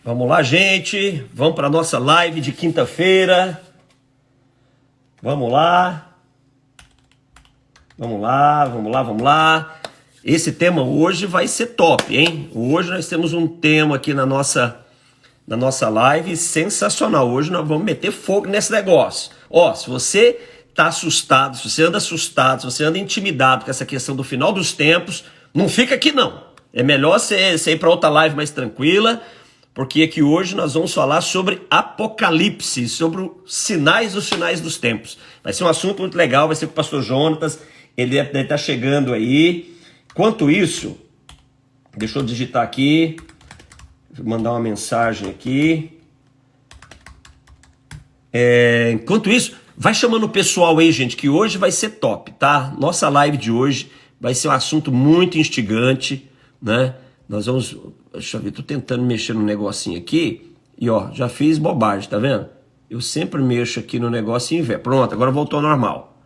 Vamos lá, gente. Vamos para nossa live de quinta-feira. Vamos lá. Vamos lá, vamos lá, vamos lá. Esse tema hoje vai ser top, hein? Hoje nós temos um tema aqui na nossa live sensacional. Hoje nós vamos meter fogo nesse negócio. Ó, se você tá assustado, se você anda intimidado com essa questão do final dos tempos, não fica aqui não. É melhor você ir para outra live mais tranquila, porque aqui hoje nós vamos falar sobre Apocalipse, sobre os sinais dos finais dos tempos. Vai ser um assunto muito legal, vai ser com o pastor Jonatas, ele está chegando aí. Enquanto isso, deixa eu digitar aqui, vou mandar uma mensagem aqui. Enquanto isso, vai chamando o pessoal aí, gente, que hoje vai ser top, tá? Nossa live de hoje vai ser um assunto muito instigante, né? Nós vamos... Deixa eu ver, tô tentando mexer no negocinho aqui e ó, já fiz bobagem, tá vendo? Eu sempre mexo aqui no negocinho e velho. Pronto, agora voltou ao normal.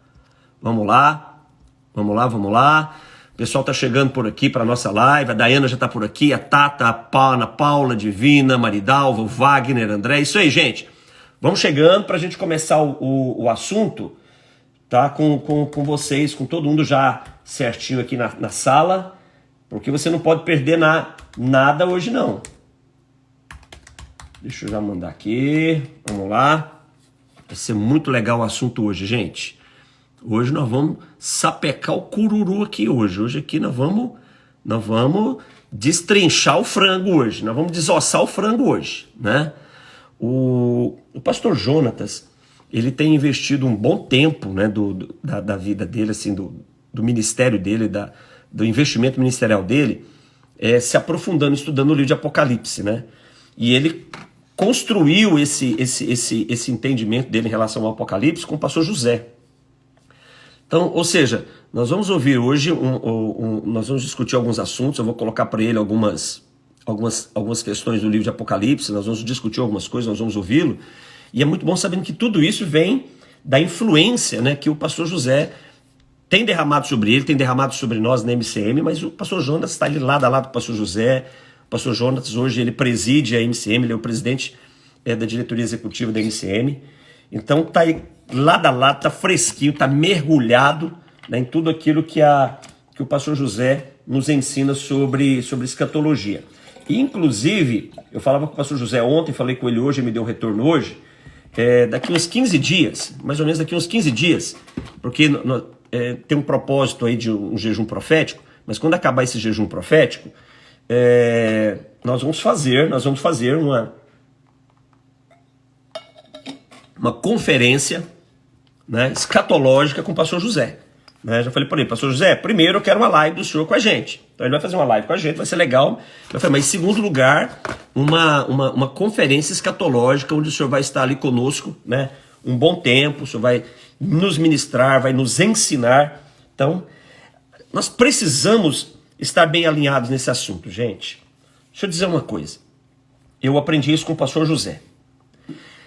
Vamos lá, vamos lá, vamos lá. O pessoal tá chegando por aqui para nossa live, a Dayana já tá por aqui, a Tata, a Ana Paula, Divina, Maridalva, o Wagner, André, isso aí, gente. Vamos chegando pra gente começar o assunto, tá? Com vocês, com todo mundo já certinho aqui na sala. Porque você não pode perder nada hoje, não. Deixa eu já mandar aqui. Vamos lá. Vai ser muito legal o assunto hoje, gente. Hoje nós vamos sapecar o cururu aqui hoje. Hoje aqui nós vamos destrinchar o frango hoje. Nós vamos desossar o frango hoje, né? O pastor Jonatas, ele tem investido um bom tempo, né, da vida dele, assim, do ministério dele, do investimento ministerial dele, se aprofundando, estudando o livro de Apocalipse, né? E ele construiu esse entendimento dele em relação ao Apocalipse com o pastor José. Então, ou seja, nós vamos ouvir hoje, nós vamos discutir alguns assuntos, eu vou colocar para ele algumas questões do livro de Apocalipse, nós vamos discutir algumas coisas, nós vamos ouvi-lo, e é muito bom sabendo que tudo isso vem da influência, né, que o pastor José tem derramado sobre ele, tem derramado sobre nós na MCM, mas o pastor Jonatas está ali lado a lado com o pastor José. O pastor Jonatas hoje ele preside a MCM, ele é o presidente da diretoria executiva da MCM. Então está aí lado a lado, está fresquinho, está mergulhado, né, em tudo aquilo que o pastor José nos ensina sobre escatologia. E, inclusive, eu falava com o pastor José ontem, falei com ele hoje, ele me deu um retorno hoje, daqui uns 15 dias, mais ou menos daqui uns 15 dias, porque... tem um propósito aí de um jejum profético, mas quando acabar esse jejum profético, nós vamos fazer uma conferência, né, escatológica com o pastor José. Né? Já falei para ele, pastor José, primeiro eu quero uma live do senhor com a gente. Então ele vai fazer uma live com a gente, vai ser legal. Eu falei, mas em segundo lugar, uma conferência escatológica onde o senhor vai estar ali conosco, né, um bom tempo, o senhor vai nos ministrar, vai nos ensinar. Então, nós precisamos estar bem alinhados nesse assunto, gente. Deixa eu dizer uma coisa. Eu aprendi isso com o pastor José.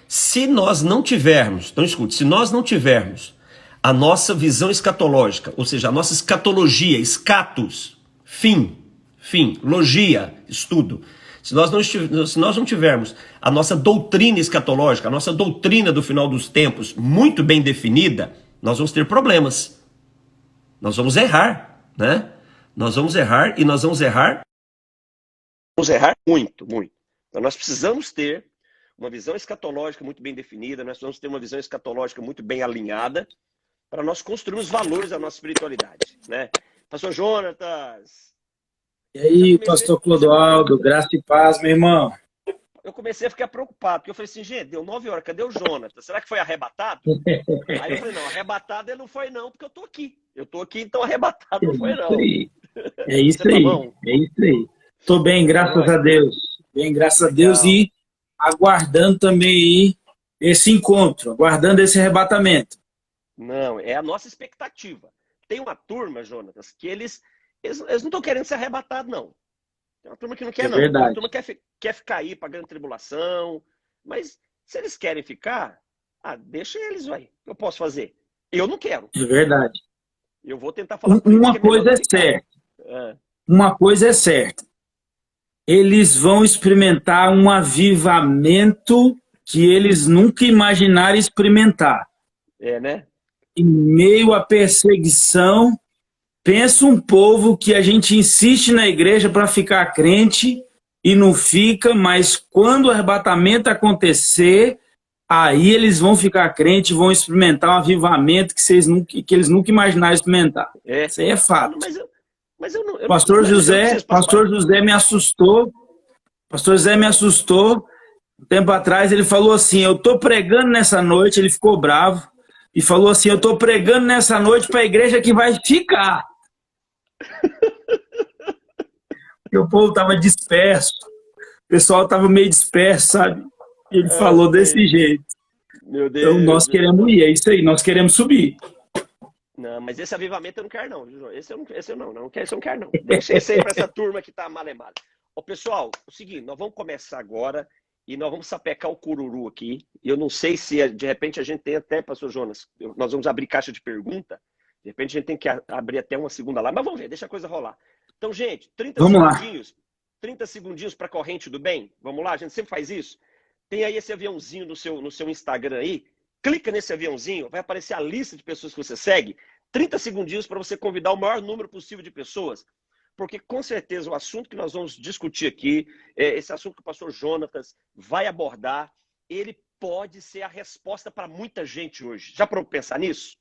Se nós não tivermos, então escute, se nós não tivermos a nossa visão escatológica, ou seja, a nossa escatologia, escatos, fim, logia, estudo, se nós não tivermos a nossa doutrina escatológica, a nossa doutrina do final dos tempos muito bem definida, nós vamos ter problemas. Nós vamos errar, né? Nós vamos errar e nós vamos errar muito, muito. Então nós precisamos ter uma visão escatológica muito bem definida, nós precisamos ter uma visão escatológica muito bem alinhada para nós construirmos valores da nossa espiritualidade, né? Pastor Jonatas... E aí, pastor Clodoaldo, graça e paz, meu irmão. Eu comecei a ficar preocupado, porque eu falei assim, gente, deu 9 horas, cadê o Jonatas? Será que foi arrebatado? Aí eu falei, não, arrebatado ele não foi não, porque eu tô aqui. Eu tô aqui, então arrebatado não foi não. É isso aí, é isso aí. Tô bem, graças a Deus. Bem, graças a Deus, e aguardando também aí esse encontro, aguardando esse arrebatamento. Não, é a nossa expectativa. Tem uma turma, Jonatas, que eles não estão querendo ser arrebatados, não. Tem uma turma que não quer, não. Verdade. Tem uma turma que quer ficar aí pagando tribulação. Mas se eles querem ficar, deixa eles, vai. Eu posso fazer. Eu não quero. É verdade. Eu vou tentar falar Uma coisa é certa. Uma coisa é certa. eles vão experimentar um avivamento que eles nunca imaginaram experimentar. É, né? Em meio à perseguição, pensa um povo que a gente insiste na igreja para ficar crente e não fica, mas quando o arrebatamento acontecer, aí eles vão ficar crentes, vão experimentar um avivamento que eles nunca imaginaram experimentar. É. Isso aí é fato. Mas eu não, Pastor José me assustou. Pastor José me assustou. Um tempo atrás ele falou assim: eu estou pregando nessa noite. Ele ficou bravo e falou assim: eu estou pregando nessa noite para a igreja que vai ficar. Porque o povo estava disperso. O pessoal estava meio disperso, sabe? E ele falou desse jeito. Meu Deus. Então nós queremos ir, é isso aí, nós queremos subir. Não, mas esse avivamento eu não quero, não. Esse eu não quero, não. Deixa esse aí para essa turma que tá male-male. Ó, pessoal, o seguinte, nós vamos começar agora e nós vamos sapecar o cururu aqui. Eu não sei se, de repente, a gente tem até, pastor Jonas, nós vamos abrir caixa de pergunta. De repente, a gente tem que abrir até uma segunda lá. Mas vamos ver, deixa a coisa rolar. Então, gente, 30 segundinhos para corrente do bem. Vamos lá, a gente sempre faz isso. Tem aí esse aviãozinho no seu Instagram aí. Clica nesse aviãozinho, vai aparecer a lista de pessoas que você segue. 30 segundinhos para você convidar o maior número possível de pessoas. Porque, com certeza, o assunto que nós vamos discutir aqui, esse assunto que o pastor Jonatas vai abordar, ele pode ser a resposta para muita gente hoje. Já para pensar nisso?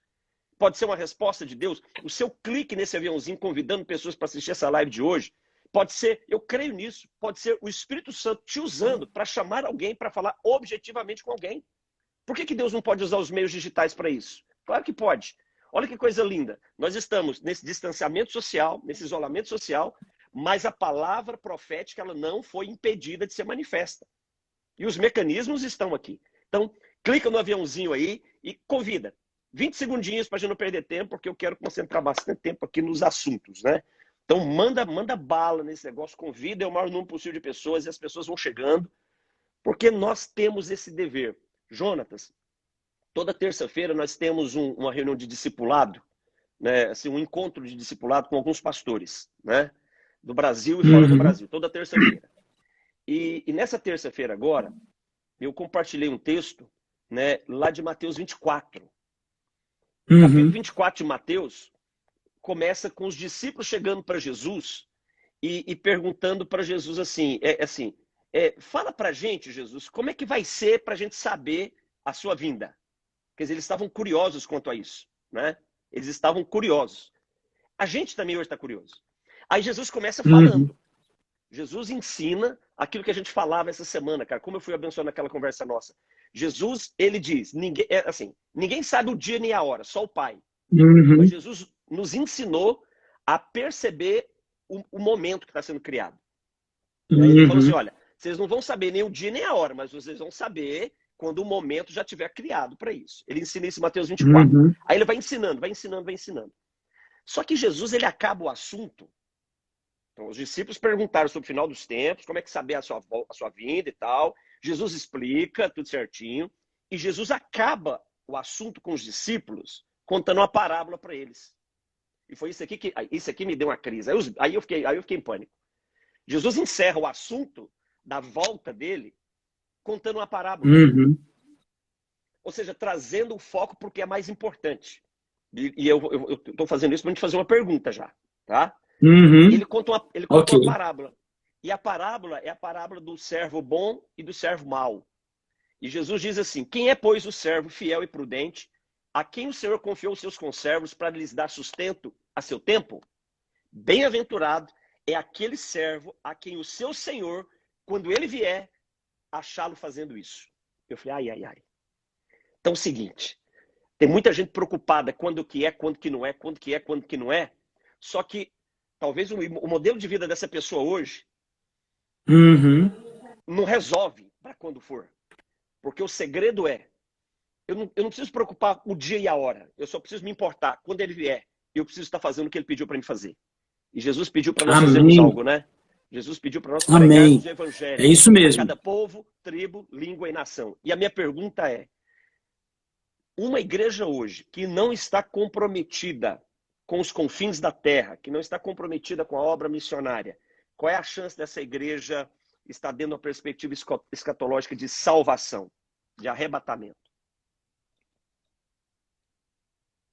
Pode ser uma resposta de Deus. O seu clique nesse aviãozinho convidando pessoas para assistir essa live de hoje, pode ser, eu creio nisso, pode ser o Espírito Santo te usando para chamar alguém, para falar objetivamente com alguém. Por que Deus não pode usar os meios digitais para isso? Claro que pode. Olha que coisa linda. Nós estamos nesse distanciamento social, nesse isolamento social, mas a palavra profética ela não foi impedida de ser manifesta. E os mecanismos estão aqui. Então, clica no aviãozinho aí e convida. 20 segundinhos para a gente não perder tempo, porque eu quero concentrar bastante tempo aqui nos assuntos, né? Então, manda bala nesse negócio, convida o maior número possível de pessoas e as pessoas vão chegando, porque nós temos esse dever. Jonatas, toda terça-feira nós temos uma reunião de discipulado, né? Assim, um encontro de discipulado com alguns pastores, né? Do Brasil e fora do Brasil, toda terça-feira. E nessa terça-feira agora, eu compartilhei um texto, né, lá de Mateus 24. O capítulo 24 de Mateus começa com os discípulos chegando para Jesus e perguntando para Jesus assim, fala para a gente, Jesus, como é que vai ser para a gente saber a sua vinda? Quer dizer, eles estavam curiosos quanto a isso, né? Eles estavam curiosos. A gente também hoje está curioso. Aí Jesus começa falando. Jesus ensina aquilo que a gente falava essa semana, cara, como eu fui abençoado naquela conversa nossa. Jesus, ele diz, ninguém sabe o dia nem a hora, só o Pai. Mas Jesus nos ensinou a perceber o momento que está sendo criado. Aí ele falou assim, olha, vocês não vão saber nem o dia nem a hora, mas vocês vão saber quando o momento já tiver criado para isso. Ele ensina isso em Mateus 24. Aí ele vai ensinando. Só que Jesus, ele acaba o assunto. Então, os discípulos perguntaram sobre o final dos tempos, como é que saber a sua vinda e tal. Jesus explica tudo certinho. E Jesus acaba o assunto com os discípulos contando uma parábola para eles. E foi isso aqui me deu uma crise. Aí eu fiquei em pânico. Jesus encerra o assunto da volta dele contando uma parábola. Ou seja, trazendo o foco para o que é mais importante. E eu estou fazendo isso para a gente fazer uma pergunta já. Tá? Ele conta uma parábola. E a parábola é a parábola do servo bom e do servo mau. E Jesus diz assim, quem é, pois, o servo fiel e prudente, a quem o Senhor confiou os seus conservos para lhes dar sustento a seu tempo? Bem-aventurado é aquele servo a quem o seu Senhor, quando ele vier, achá-lo fazendo isso. Eu falei, ai. Então é o seguinte, tem muita gente preocupada quando que é, quando que não é, quando que não é. Só que talvez o modelo de vida dessa pessoa hoje não resolve para quando for. Porque o segredo é, eu não preciso preocupar o dia e a hora. Eu só preciso me importar. Quando ele vier, eu preciso estar fazendo o que ele pediu para mim fazer. E Jesus pediu para nós fazermos algo, né? Jesus pediu para nós pregarmos o evangelho. É isso mesmo. A cada povo, tribo, língua e nação. E a minha pergunta é, uma igreja hoje que não está comprometida com os confins da terra, que não está comprometida com a obra missionária, Qual é a chance dessa igreja estar dentro de uma perspectiva escatológica de salvação, de arrebatamento?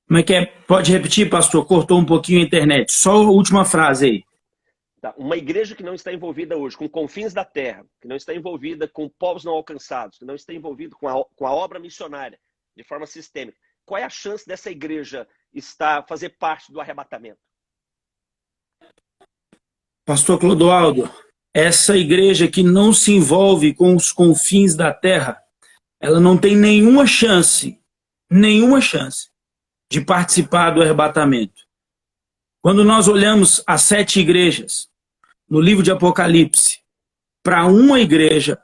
Como é que é? Pode repetir, pastor? Cortou um pouquinho a internet. Só a última frase aí. Tá. Uma igreja que não está envolvida hoje com confins da terra, que não está envolvida com povos não alcançados, que não está envolvida com a obra missionária de forma sistêmica, qual é a chance dessa igreja fazer parte do arrebatamento? Pastor Clodoaldo, essa igreja que não se envolve com os confins da terra, ela não tem nenhuma chance de participar do arrebatamento. Quando nós olhamos as 7 igrejas no livro de Apocalipse, para uma igreja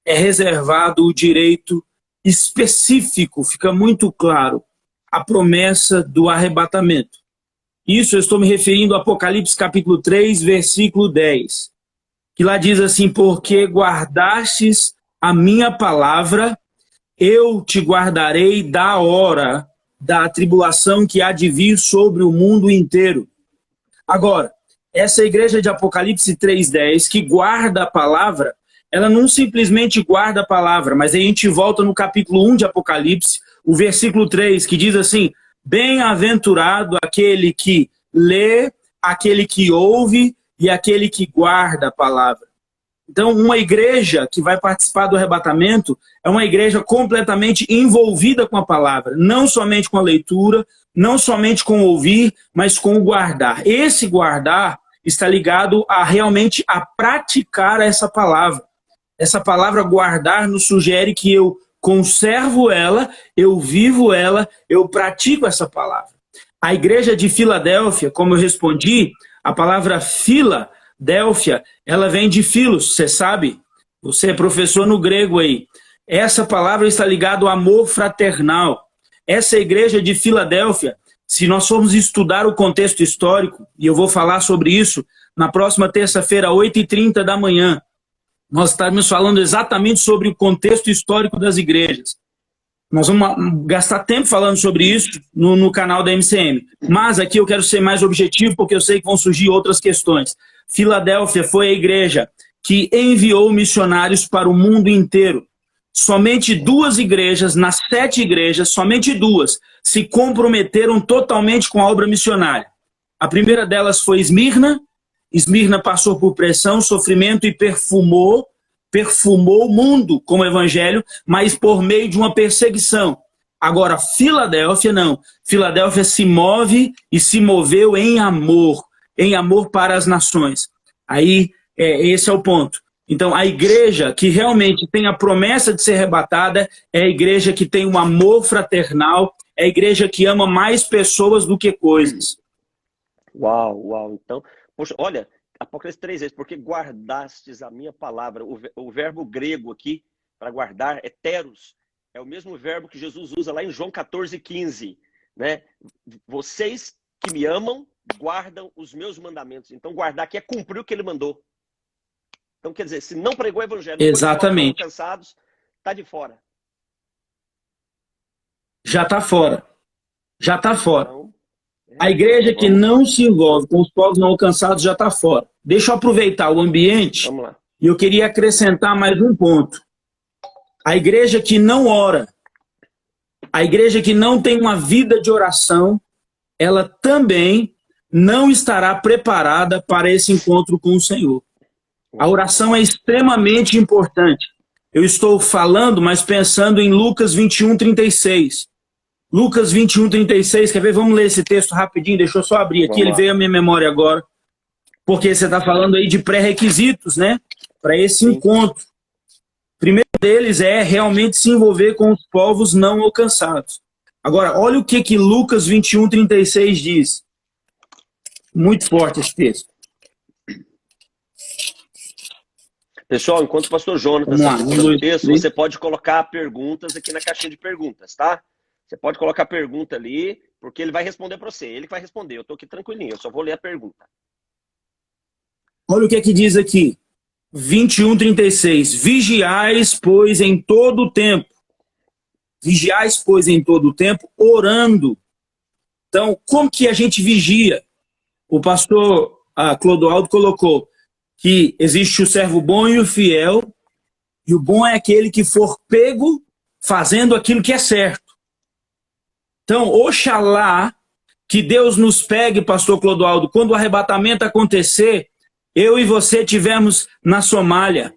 é reservado o direito específico, fica muito claro, a promessa do arrebatamento. Isso eu estou me referindo a Apocalipse capítulo 3, versículo 10, que lá diz assim: porque guardastes a minha palavra, eu te guardarei da hora da tribulação que há de vir sobre o mundo inteiro. Agora, essa igreja de Apocalipse 3:10, que guarda a palavra, ela não simplesmente guarda a palavra, mas aí a gente volta no capítulo 1 de Apocalipse, o versículo 3, que diz assim: bem-aventurado aquele que lê, aquele que ouve e aquele que guarda a palavra. Então, uma igreja que vai participar do arrebatamento é uma igreja completamente envolvida com a palavra, não somente com a leitura, não somente com o ouvir, mas com o guardar. Esse guardar está ligado a realmente a praticar essa palavra. Essa palavra guardar nos sugere que eu conservo ela, eu vivo ela, eu pratico essa palavra. A igreja de Filadélfia, como eu respondi, a palavra Filadélfia, ela vem de filos, você sabe? Você é professor no grego aí. Essa palavra está ligada ao amor fraternal. Essa igreja de Filadélfia, se nós formos estudar o contexto histórico, e eu vou falar sobre isso na próxima terça-feira, 8h30 da manhã, nós estamos falando exatamente sobre o contexto histórico das igrejas. Nós vamos gastar tempo falando sobre isso no canal da MCM. Mas aqui eu quero ser mais objetivo, porque eu sei que vão surgir outras questões. Filadélfia foi a igreja que enviou missionários para o mundo inteiro. Somente 2 igrejas, nas 7 igrejas, somente 2, se comprometeram totalmente com a obra missionária. A primeira delas foi Esmirna. Esmirna passou por pressão, sofrimento e perfumou o mundo com o evangelho, mas por meio de uma perseguição. Agora, Filadélfia não. Filadélfia se move e se moveu em amor para as nações. Aí, esse é o ponto. Então, a igreja que realmente tem a promessa de ser arrebatada é a igreja que tem um amor fraternal, é a igreja que ama mais pessoas do que coisas. Uau. Então, poxa, olha, Apocalipse 3 vezes, porque guardastes a minha palavra. O verbo grego aqui, para guardar, é teros. É o mesmo verbo que Jesus usa lá em João 14:15. Né? Vocês que me amam, guardam os meus mandamentos. Então, guardar aqui é cumprir o que ele mandou. Então, quer dizer, se não pregou o evangelho, exatamente, não alcançados, está de fora. Já está fora. Já está fora. Então, a igreja que não se envolve com os povos não alcançados já está fora. Deixa eu aproveitar o ambiente. Vamos lá. E eu queria acrescentar mais um ponto. A igreja que não ora, a igreja que não tem uma vida de oração, ela também não estará preparada para esse encontro com o Senhor. A oração é extremamente importante. Eu estou falando, mas pensando em Lucas 21:36. Lucas 21:36, quer ver? Vamos ler esse texto rapidinho, deixa eu só abrir aqui, ele veio à minha memória agora. Porque você está falando aí de pré-requisitos, né? Para esse encontro. O primeiro deles é realmente se envolver com os povos não alcançados. Agora, olha o que Lucas 21:36 diz. Muito forte esse texto. Pessoal, enquanto o pastor Jonas está falando o texto, você pode colocar perguntas aqui na caixinha de perguntas, tá? Você pode colocar pergunta ali, porque ele vai responder para você. Ele que vai responder. Eu estou aqui tranquilinho, eu só vou ler a pergunta. Olha o que diz aqui. 21:36. Vigiais, pois, em todo o tempo. Vigiais, pois, em todo o tempo, orando. Então, como que a gente vigia? O pastor Clodoaldo colocou. que existe o servo bom e o fiel, e o bom é aquele que for pego fazendo aquilo que é certo. Então, oxalá que Deus nos pegue, pastor Clodoaldo, quando o arrebatamento acontecer, eu e você estivermos na Somália.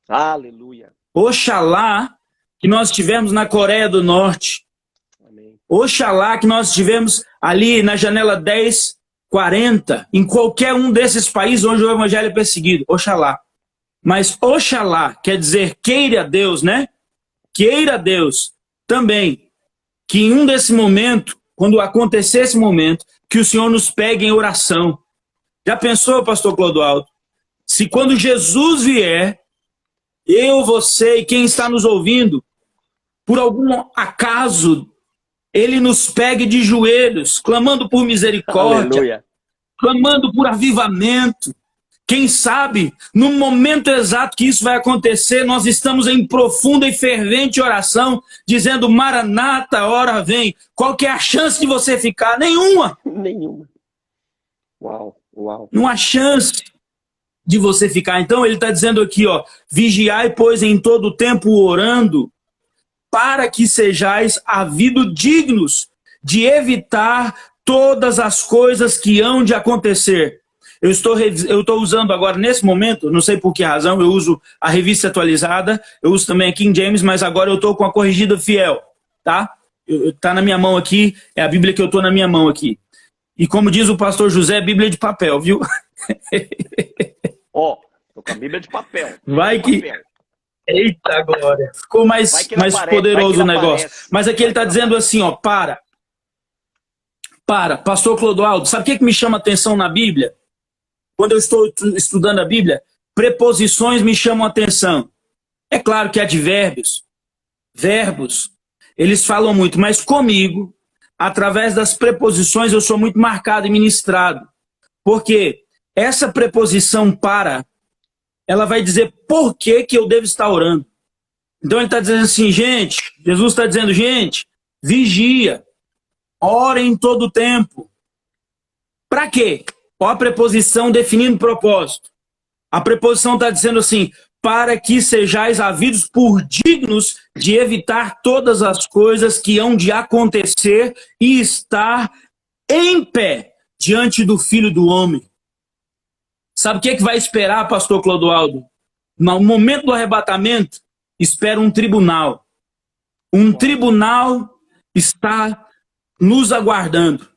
Aleluia. Oxalá que nós estivermos na Coreia do Norte. Amém. Oxalá que nós estivermos ali na janela 1040, em qualquer um desses países onde o evangelho é perseguido. Oxalá. Mas oxalá quer dizer queira Deus, né? Queira Deus também que em um desse momento, quando acontecer esse momento, que o Senhor nos pegue em oração. Já pensou, pastor Clodoaldo? Se quando Jesus vier, eu, você e quem está nos ouvindo, por algum acaso, ele nos pegue de joelhos, clamando por misericórdia, Aleluia. clamando por avivamento. Quem sabe, no momento exato que isso vai acontecer, nós estamos em profunda e fervente oração, dizendo, Maranata, a hora vem. Qual que é a chance de você ficar? Nenhuma. Nenhuma. Uau, uau. Não há chance de você ficar. Então ele está dizendo aqui, ó, vigiai, pois, em todo o tempo orando, para que sejais havido dignos de evitar todas as coisas que hão de acontecer. Eu estou usando agora, nesse momento, não sei por que razão, eu uso a revista atualizada, eu uso também a King James, mas agora eu estou com a corrigida fiel, tá? Tá na minha mão aqui, é a Bíblia que eu estou na minha mão aqui. E como diz o pastor José, Bíblia de papel, viu? Ó, tô com a Bíblia de papel. Vai que... Papel. Eita glória! Ficou mais poderoso o negócio. Mas aqui ele está dizendo assim, ó, para. Pastor Clodoaldo, sabe o que me chama a atenção na Bíblia? Quando eu estou estudando a Bíblia, preposições me chamam a atenção. É claro que advérbios, verbos, eles falam muito, mas comigo, através das preposições, eu sou muito marcado e ministrado. Porque essa preposição para, ela vai dizer por que eu devo estar orando. Então ele está dizendo assim, gente, Jesus está dizendo, gente, vigia, ora em todo o tempo. Para quê? Ó a preposição definindo propósito. A preposição está dizendo assim, para que sejais havidos por dignos de evitar todas as coisas que hão de acontecer e estar em pé diante do Filho do Homem. Sabe o que vai esperar, pastor Clodoaldo? No momento do arrebatamento, espera um tribunal. Um tribunal está nos aguardando.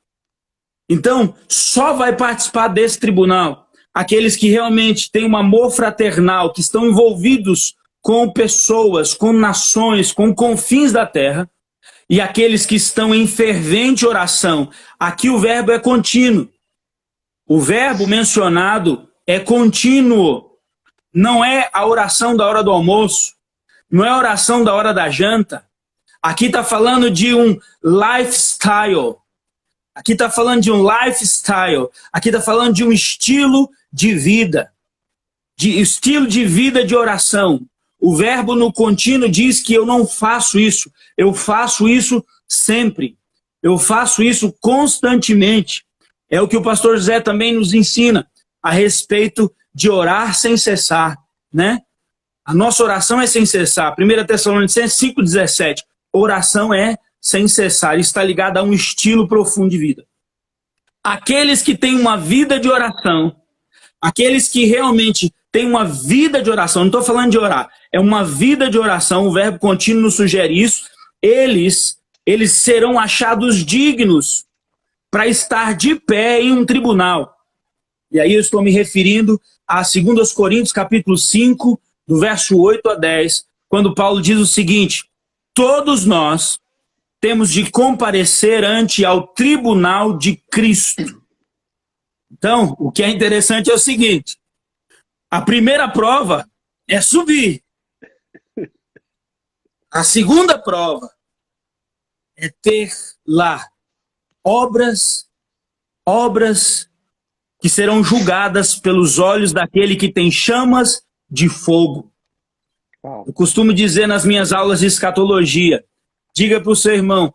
Então, só vai participar desse tribunal aqueles que realmente têm um amor fraternal, que estão envolvidos com pessoas, com nações, com confins da terra, e aqueles que estão em fervente oração. Aqui o verbo é contínuo. O verbo mencionado é contínuo. Não é a oração da hora do almoço, não é a oração da hora da janta. Aqui está falando de um lifestyle. Aqui está falando de um lifestyle. Aqui está falando de um estilo de vida. De estilo de vida de oração. O verbo no contínuo diz que eu não faço isso. Eu faço isso sempre. Eu faço isso constantemente. É o que o pastor José também nos ensina a respeito de orar sem cessar, né? A nossa oração é sem cessar. 1 Tessalonicenses 5,17. Oração é sem cessar. Está ligada a um estilo profundo de vida. Aqueles que têm uma vida de oração, aqueles que realmente têm uma vida de oração, não estou falando de orar, é uma vida de oração, o verbo contínuo nos sugere isso, eles serão achados dignos para estar de pé em um tribunal. E aí eu estou me referindo a 2 Coríntios capítulo 5, do verso 8 a 10, quando Paulo diz o seguinte: todos nós temos de comparecer ante ao tribunal de Cristo. Então, o que é interessante é o seguinte: a primeira prova é subir. A segunda prova é ter lá obras que serão julgadas pelos olhos daquele que tem chamas de fogo. Eu costumo dizer nas minhas aulas de escatologia, diga para o seu irmão,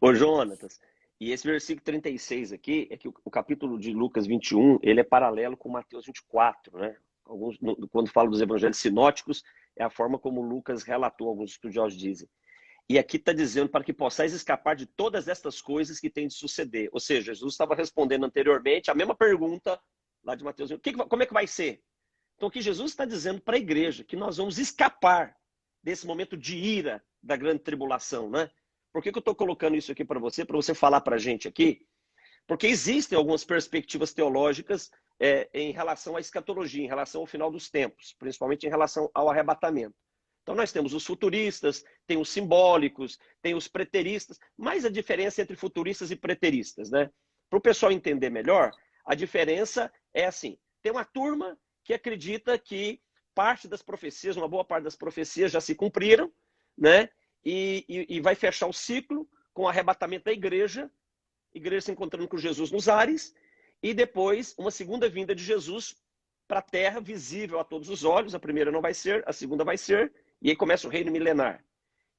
Ô, Jonatas, E esse versículo 36 aqui, é que o capítulo de Lucas 21, ele é paralelo com Mateus 24, né? Quando fala dos evangelhos sinóticos, é a forma como Lucas relatou, alguns estudiosos dizem. E aqui está dizendo para que possais escapar de todas estas coisas que têm de suceder. Ou seja, Jesus estava respondendo anteriormente a mesma pergunta lá de Mateus 21. Como é que vai ser? Então, o que Jesus está dizendo para a igreja, que nós vamos escapar desse momento de ira da grande tribulação, né? Por que eu estou colocando isso aqui para você falar para a gente aqui? Porque existem algumas perspectivas teológicas em relação à escatologia, em relação ao final dos tempos, principalmente em relação ao arrebatamento. Então nós temos os futuristas, tem os simbólicos, tem os preteristas, mas a diferença entre futuristas e preteristas, né? Para o pessoal entender melhor, a diferença é assim, tem uma turma que acredita que parte das profecias, uma boa parte das profecias já se cumpriram, né? E vai fechar o ciclo com o arrebatamento da igreja se encontrando com Jesus nos ares, e depois uma segunda vinda de Jesus para a terra, visível a todos os olhos. A primeira não vai ser, a segunda vai ser, e aí começa o reino milenar.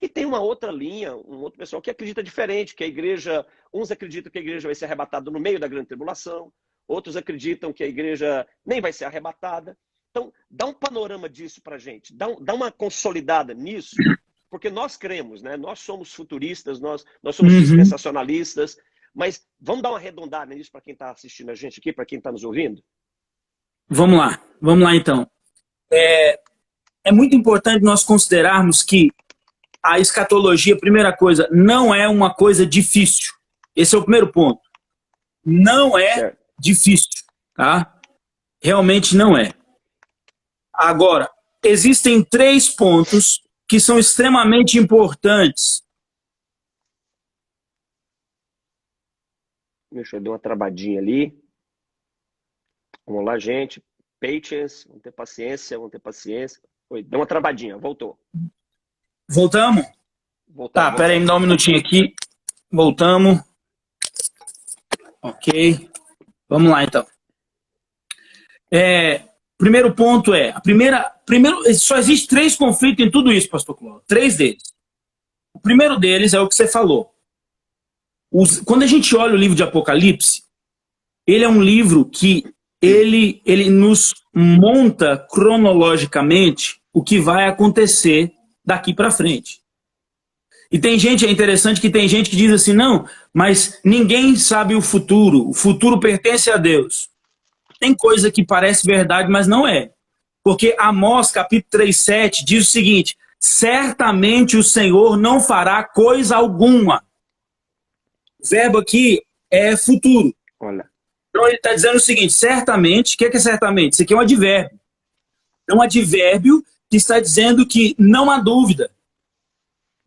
E tem uma outra linha, um outro pessoal que acredita diferente, que a igreja, uns acreditam que a igreja vai ser arrebatada no meio da grande tribulação, outros acreditam que a igreja nem vai ser arrebatada. Então, dá um panorama disso para a gente, dá uma consolidada nisso, porque nós cremos, né? Nós somos futuristas, nós somos dispensacionalistas, mas vamos dar uma arredondada nisso para quem está assistindo a gente aqui, para quem está nos ouvindo? Vamos lá então. É muito importante nós considerarmos que a escatologia, primeira coisa, não é uma coisa difícil. Esse é o primeiro ponto. Não é difícil, tá? Realmente não é. Agora, existem 3 pontos que são extremamente importantes. Deixa eu dar uma travadinha ali. Vamos lá, gente. Patience, vamos ter paciência, vamos ter paciência. Oi, deu uma travadinha, voltou. Voltamos? Tá, pera aí, me dá um minutinho aqui. Voltamos. Ok. Vamos lá, então. Primeiro ponto primeiro, só existe 3 conflitos em tudo isso, pastor Cláudio. 3 deles. O primeiro deles é o que você falou. Quando a gente olha o livro de Apocalipse, ele é um livro que ele nos monta cronologicamente o que vai acontecer daqui para frente. E é interessante que tem gente que diz assim, não, mas ninguém sabe o futuro pertence a Deus. Tem coisa que parece verdade, mas não é. Porque Amós, capítulo 3:7, diz o seguinte, certamente o Senhor não fará coisa alguma. O verbo aqui é futuro. Olha. Então ele está dizendo o seguinte, certamente, o que é certamente? Isso aqui é um advérbio. É um advérbio que está dizendo que não há dúvida.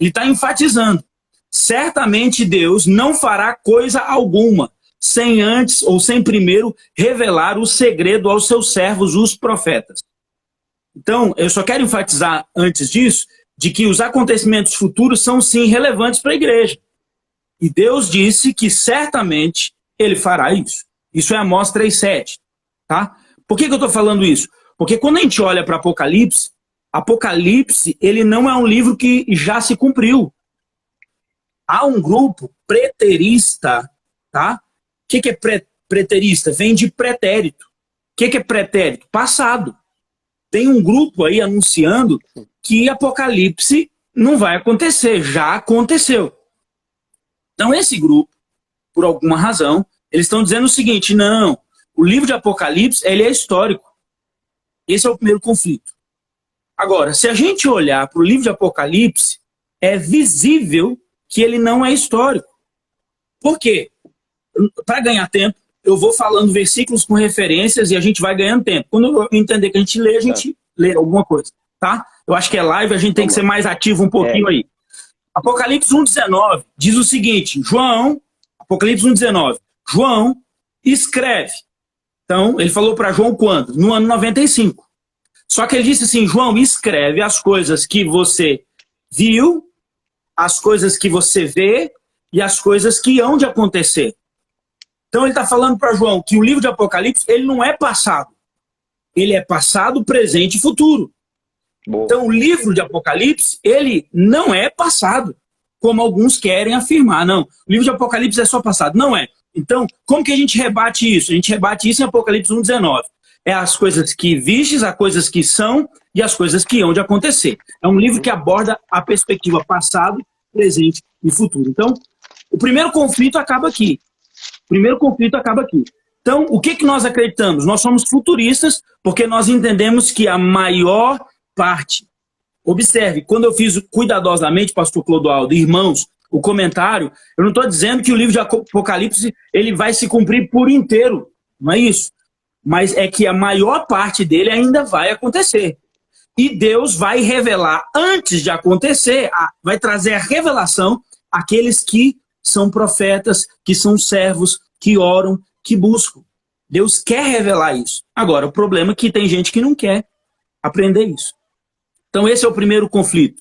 Ele está enfatizando. Certamente Deus não fará coisa alguma, sem antes ou sem primeiro revelar o segredo aos seus servos, os profetas. Então, eu só quero enfatizar antes disso, de que os acontecimentos futuros são sim relevantes para a igreja. E Deus disse que certamente Ele fará isso. Isso é Amós 3:7. Tá? Por que eu estou falando isso? Porque quando a gente olha para Apocalipse, ele não é um livro que já se cumpriu. Há um grupo preterista, tá? O que é preterista? Vem de pretérito. O que é pretérito? Passado. Tem um grupo aí anunciando que Apocalipse não vai acontecer, já aconteceu. Então esse grupo, por alguma razão, eles estão dizendo o seguinte, não, o livro de Apocalipse, ele é histórico. Esse é o primeiro conflito. Agora, se a gente olhar para o livro de Apocalipse, é visível que ele não é histórico. Por quê? Para ganhar tempo, eu vou falando versículos com referências e a gente vai ganhando tempo. Quando eu entender que a gente lê, a gente lê alguma coisa, tá? Eu acho que é live, a gente tem que ser mais ativo um pouquinho aí. Apocalipse 1:19 diz o seguinte, Apocalipse 1:19, João escreve. Então, ele falou para João quando? No ano 95. Só que ele disse assim, João, escreve as coisas que você viu, as coisas que você vê e as coisas que hão de acontecer. Então ele está falando para João que o livro de Apocalipse, ele não é passado. Ele é passado, presente e futuro. Boa. Então o livro de Apocalipse, ele não é passado. como alguns querem afirmar. Não, o livro de Apocalipse é só passado. Não é. Então, como que a gente rebate isso? A gente rebate isso em Apocalipse 1,19. É as coisas que vistes, as coisas que são e as coisas que hão de acontecer. É um livro que aborda a perspectiva passado, presente e futuro. Então, o primeiro conflito acaba aqui. Então, o que nós acreditamos? Nós somos futuristas porque nós entendemos que a maior parte... Observe, quando eu fiz cuidadosamente, pastor Clodoaldo, irmãos, o comentário, eu não estou dizendo que o livro de Apocalipse ele vai se cumprir por inteiro. Não é isso. Mas é que a maior parte dele ainda vai acontecer. E Deus vai revelar, antes de acontecer, vai trazer a revelação àqueles que são profetas, que são servos, que oram, que buscam. Deus quer revelar isso. Agora, o problema é que tem gente que não quer aprender isso. Então esse é o primeiro conflito.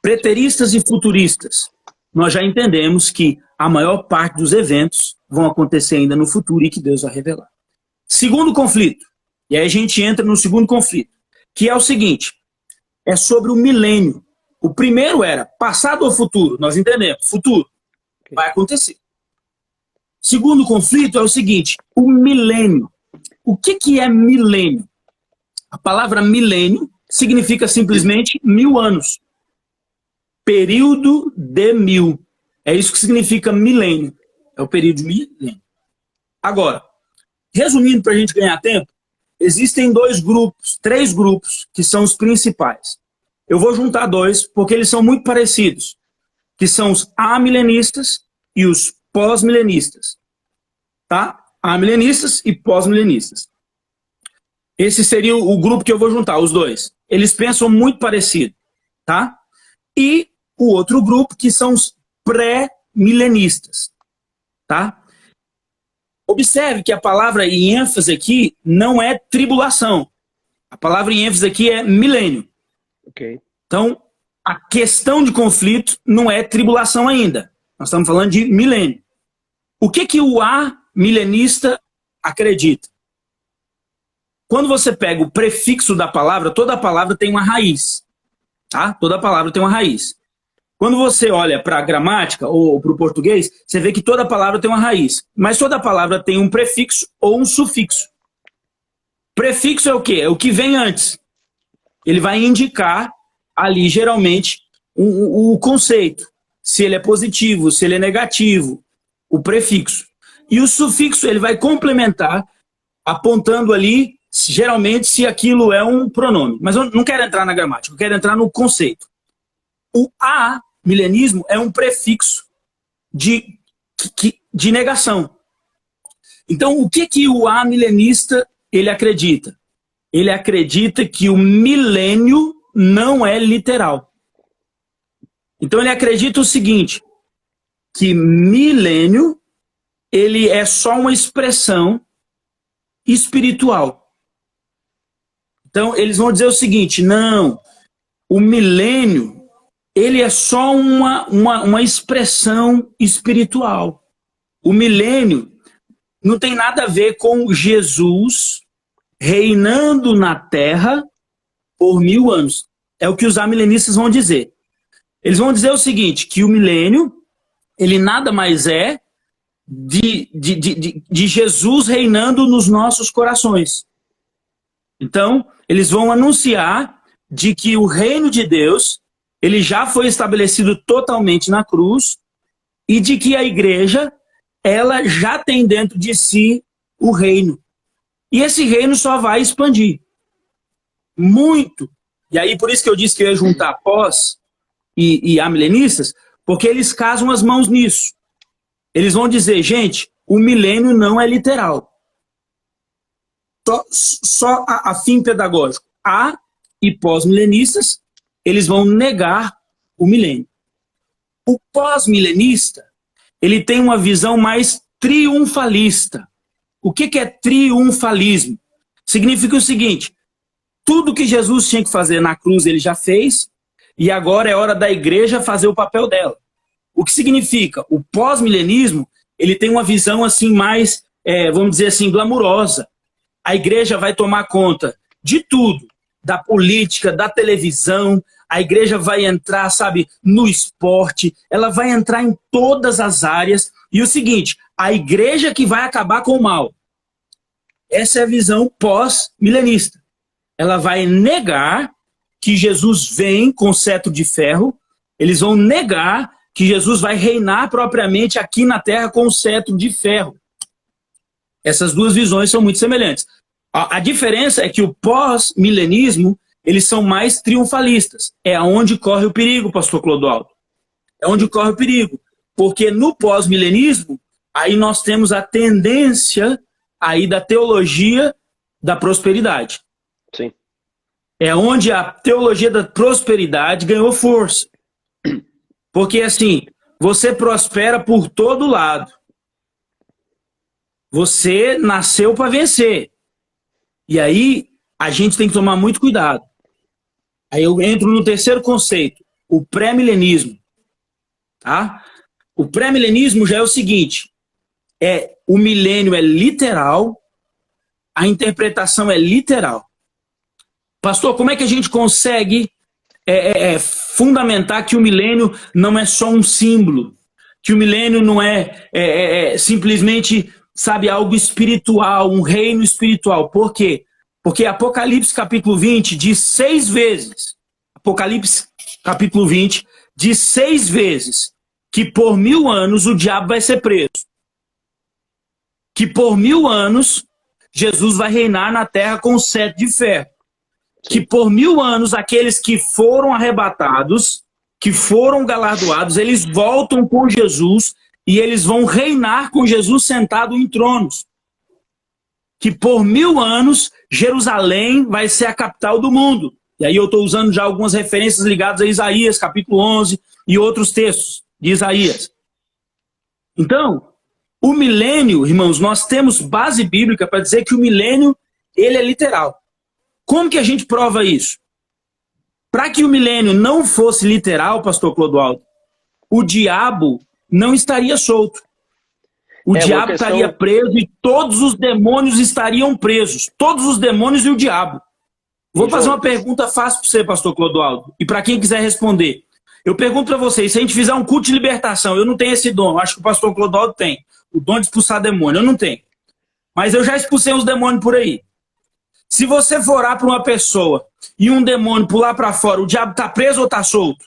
Preteristas e futuristas. Nós já entendemos que a maior parte dos eventos vão acontecer ainda no futuro e que Deus vai revelar. Segundo conflito. E aí a gente entra no segundo conflito. Que é o seguinte. É sobre o milênio. O primeiro era passado ou futuro? Nós entendemos. Futuro. Vai acontecer. Segundo conflito é o seguinte. O milênio. O que é milênio? A palavra milênio significa simplesmente 1000 anos. Período de 1000. É isso que significa milênio. É o período de milênio. Agora, resumindo para a gente ganhar tempo, existem três grupos que são os principais. Eu vou juntar dois porque eles são muito parecidos, que são os amilenistas e os pós-milenistas. Tá? Amilenistas e pós-milenistas. Esse seria o grupo que eu vou juntar, os dois. Eles pensam muito parecido, tá? E o outro grupo que são os pré-milenistas, tá? Observe que a palavra em ênfase aqui não é tribulação. A palavra em ênfase aqui é milênio. Ok. Então, a questão de conflito não é tribulação ainda. Nós estamos falando de milênio. O que o amilenista acredita? Quando você pega o prefixo da palavra, toda a palavra tem uma raiz. Tá? Toda a palavra tem uma raiz. Quando você olha para a gramática ou para o português, você vê que toda a palavra tem uma raiz. Mas toda a palavra tem um prefixo ou um sufixo. Prefixo é o quê? É o que vem antes. Ele vai indicar ali, geralmente, o conceito. Se ele é positivo, se ele é negativo. O prefixo. E o sufixo, ele vai complementar, apontando ali, geralmente, se aquilo é um pronome. Mas eu não quero entrar na gramática, eu quero entrar no conceito. O amilenismo é um prefixo de negação. Então, o que o amilenista ele acredita? Ele acredita que o milênio não é literal. Então, ele acredita o seguinte, que milênio ele é só uma expressão espiritual. Então, eles vão dizer o seguinte, não, o milênio, ele é só uma expressão espiritual. O milênio não tem nada a ver com Jesus reinando na Terra por 1000 anos. É o que os amilenistas vão dizer. Eles vão dizer o seguinte, que o milênio, ele nada mais é de Jesus reinando nos nossos corações. Então, eles vão anunciar de que o reino de Deus, ele já foi estabelecido totalmente na cruz e de que a igreja, ela já tem dentro de si o reino. E esse reino só vai expandir. Muito. E aí, por isso que eu disse que eu ia juntar pós e amilenistas, porque eles casam as mãos nisso. Eles vão dizer, gente, o milênio não é literal. Só a fim pedagógico. E pós-milenistas, eles vão negar o milênio. O pós-milenista, ele tem uma visão mais triunfalista. O que é triunfalismo? Significa o seguinte, tudo que Jesus tinha que fazer na cruz, ele já fez, e agora é hora da igreja fazer o papel dela. O que significa? O pós-milenismo, ele tem uma visão assim mais, vamos dizer assim, glamurosa. A igreja vai tomar conta de tudo, da política, da televisão, a igreja vai entrar, sabe, no esporte, ela vai entrar em todas as áreas. E o seguinte, a igreja que vai acabar com o mal. Essa é a visão pós-milenista. Ela vai negar que Jesus vem com cetro de ferro, eles vão negar que Jesus vai reinar propriamente aqui na terra com o cetro de ferro. Essas duas visões são muito semelhantes. A diferença é que o pós-milenismo, eles são mais triunfalistas. É onde corre o perigo, pastor Clodoaldo. É onde corre o perigo. Porque no pós-milenismo, aí nós temos a tendência aí da teologia da prosperidade. Sim. É onde a teologia da prosperidade ganhou força. Porque assim, você prospera por todo lado. Você nasceu para vencer. E aí, a gente tem que tomar muito cuidado. Aí eu entro no terceiro conceito, o pré-milenismo. Tá? O pré-milenismo já é o seguinte, o milênio é literal, a interpretação é literal. Pastor, como é que a gente consegue fundamentar que o milênio não é só um símbolo? Que o milênio não é simplesmente, sabe, algo espiritual, um reino espiritual. Por quê? Porque Apocalipse capítulo 20 diz 6 vezes, Apocalipse capítulo 20 diz 6 vezes que por 1000 anos o diabo vai ser preso. Que por 1000 anos Jesus vai reinar na terra com o cetro de ferro. Que por 1000 anos aqueles que foram arrebatados, que foram galardoados, eles voltam com Jesus e eles vão reinar com Jesus sentado em tronos. Que por 1000 anos Jerusalém vai ser a capital do mundo. E aí eu estou usando já algumas referências ligadas a Isaías, capítulo 11, e outros textos de Isaías. Então, o milênio, irmãos, nós temos base bíblica para dizer que o milênio, ele é literal. Como que a gente prova isso? Para que o milênio não fosse literal, pastor Clodoaldo, o diabo não estaria solto. O diabo estaria preso e todos os demônios estariam presos. Todos os demônios e o diabo. Vou fazer uma pergunta fácil para você, pastor Clodoaldo, e para quem quiser responder. Eu pergunto para vocês, se a gente fizer um culto de libertação, eu não tenho esse dom, acho que o pastor Clodoaldo tem, o dom de expulsar demônio, eu não tenho. Mas eu já expulsei uns demônios por aí. Se você for orar para uma pessoa e um demônio pular para fora, o diabo está preso ou está solto?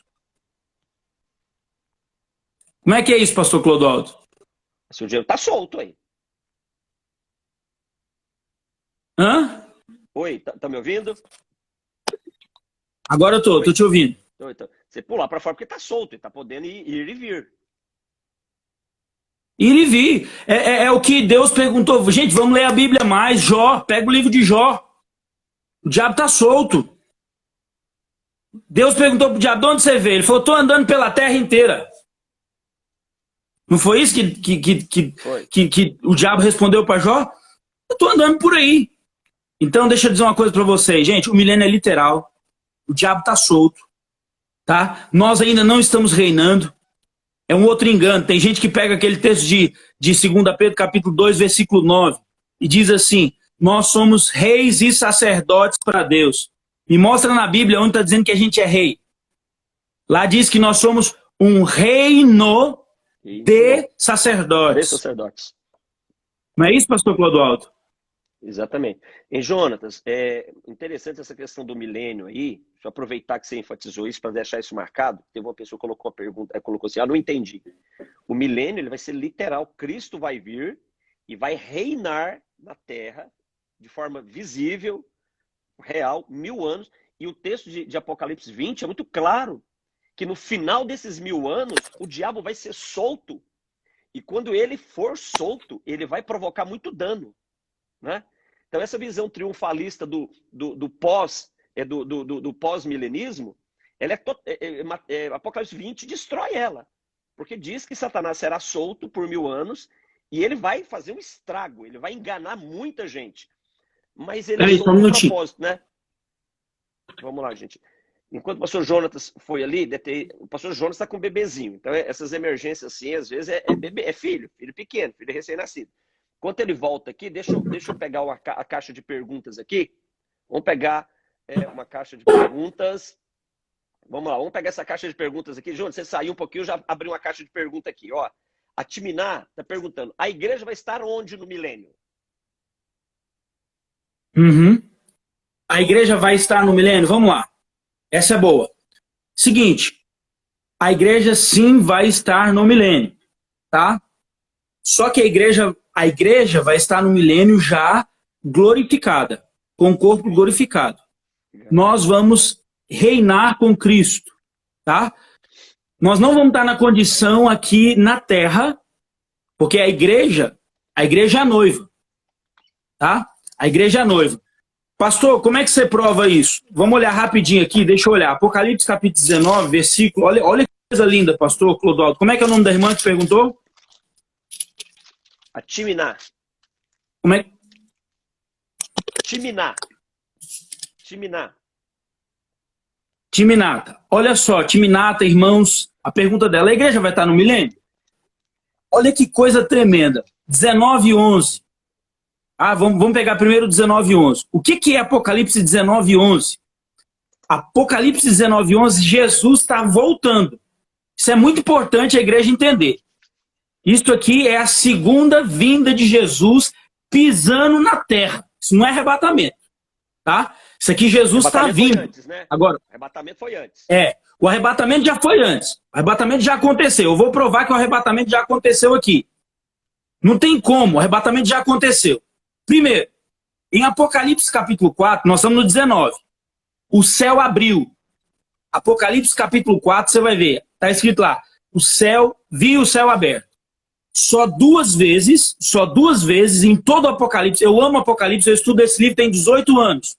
Como é que é isso, pastor Clodoaldo? Se o diabo está solto aí. Hã? Oi, tá me ouvindo? Agora eu tô te ouvindo. Então, você pular para fora porque está solto, ele está podendo ir e vir. Ir e vir. É o que Deus perguntou. Gente, vamos ler a Bíblia mais. Jó, pega o livro de Jó. O diabo está solto. Deus perguntou pro diabo, de onde você veio? Ele falou, estou andando pela terra inteira. Não foi isso que o diabo respondeu para Jó? Eu estou andando por aí. Então, deixa eu dizer uma coisa para vocês. Gente, o milênio é literal. O diabo está solto. Tá? Nós ainda não estamos reinando. É um outro engano. Tem gente que pega aquele texto de 2 Pedro, capítulo 2, versículo 9, e diz assim, nós somos reis e sacerdotes para Deus. Me mostra na Bíblia onde está dizendo que a gente é rei. Lá diz que nós somos um reino de sacerdotes. Não é isso, pastor Clodoaldo? Exatamente. Em Jonatas, é interessante essa questão do milênio aí. Deixa eu aproveitar que você enfatizou isso para deixar isso marcado. Teve uma pessoa que colocou uma pergunta, colocou assim, não entendi. O milênio ele vai ser literal. Cristo vai vir e vai reinar na terra de forma visível, real, 1000 anos. E o texto de Apocalipse 20 é muito claro que no final desses 1000 anos o diabo vai ser solto. E quando ele for solto, ele vai provocar muito dano. Né? Então essa visão triunfalista do pós-milenismo, ela Apocalipse 20 destrói ela, porque diz que Satanás será solto por 1000 anos e ele vai fazer um estrago, ele vai enganar muita gente, mas ele é solto de propósito, né? Vamos lá, gente. Enquanto o pastor Jonatas foi ali, o pastor Jonatas está com um bebezinho, então essas emergências assim, às vezes bebê, filho pequeno, filho recém-nascido. Enquanto ele volta aqui, deixa eu pegar a caixa de perguntas aqui. Vamos pegar uma caixa de perguntas. Vamos lá, vamos pegar essa caixa de perguntas aqui. Júnior, você saiu um pouquinho, eu já abri uma caixa de perguntas aqui. Ó, a Timiná está perguntando, a igreja vai estar onde no milênio? A igreja vai estar no milênio? Vamos lá. Essa é boa. Seguinte, a igreja sim vai estar no milênio, tá? Só que a igreja vai estar no milênio já glorificada, com o corpo glorificado. Nós vamos reinar com Cristo, tá? Nós não vamos estar na condição aqui na terra, porque a igreja é a noiva, tá? A igreja é a noiva. Pastor, como é que você prova isso? Vamos olhar rapidinho aqui, deixa eu olhar. Apocalipse capítulo 19, versículo, olha que coisa linda, pastor Clodoaldo. Como é que é o nome da irmã que perguntou? A Timiná. Como é? Timiná. Timinata. Olha só, Timinata, irmãos, a pergunta dela, a igreja vai estar no milênio? Olha que coisa tremenda. 19:11. Vamos pegar primeiro 19:11. O que é Apocalipse 19:11? Apocalipse 19:11, Jesus está voltando. Isso é muito importante a igreja entender. Isso aqui é a segunda vinda de Jesus pisando na terra. Isso não é arrebatamento, tá? Isso aqui Jesus está vindo. Antes, né? Agora, o arrebatamento foi antes. O arrebatamento já foi antes. O arrebatamento já aconteceu. Eu vou provar que o arrebatamento já aconteceu aqui. Não tem como, o arrebatamento já aconteceu. Primeiro, em Apocalipse capítulo 4, nós estamos no 19. O céu abriu. Apocalipse capítulo 4, você vai ver. Está escrito lá. Vi o céu aberto. Só duas vezes em todo o Apocalipse. Eu amo Apocalipse, eu estudo esse livro tem 18 anos.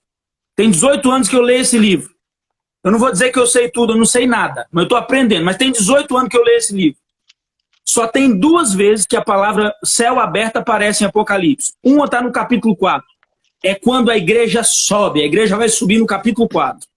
Tem 18 anos que eu leio esse livro. Eu não vou dizer que eu sei tudo, eu não sei nada. Mas eu estou aprendendo. Mas tem 18 anos que eu leio esse livro. Só tem duas vezes que a palavra céu aberto aparece em Apocalipse. Uma está no capítulo 4. É quando a igreja sobe. A igreja vai subir no capítulo 4.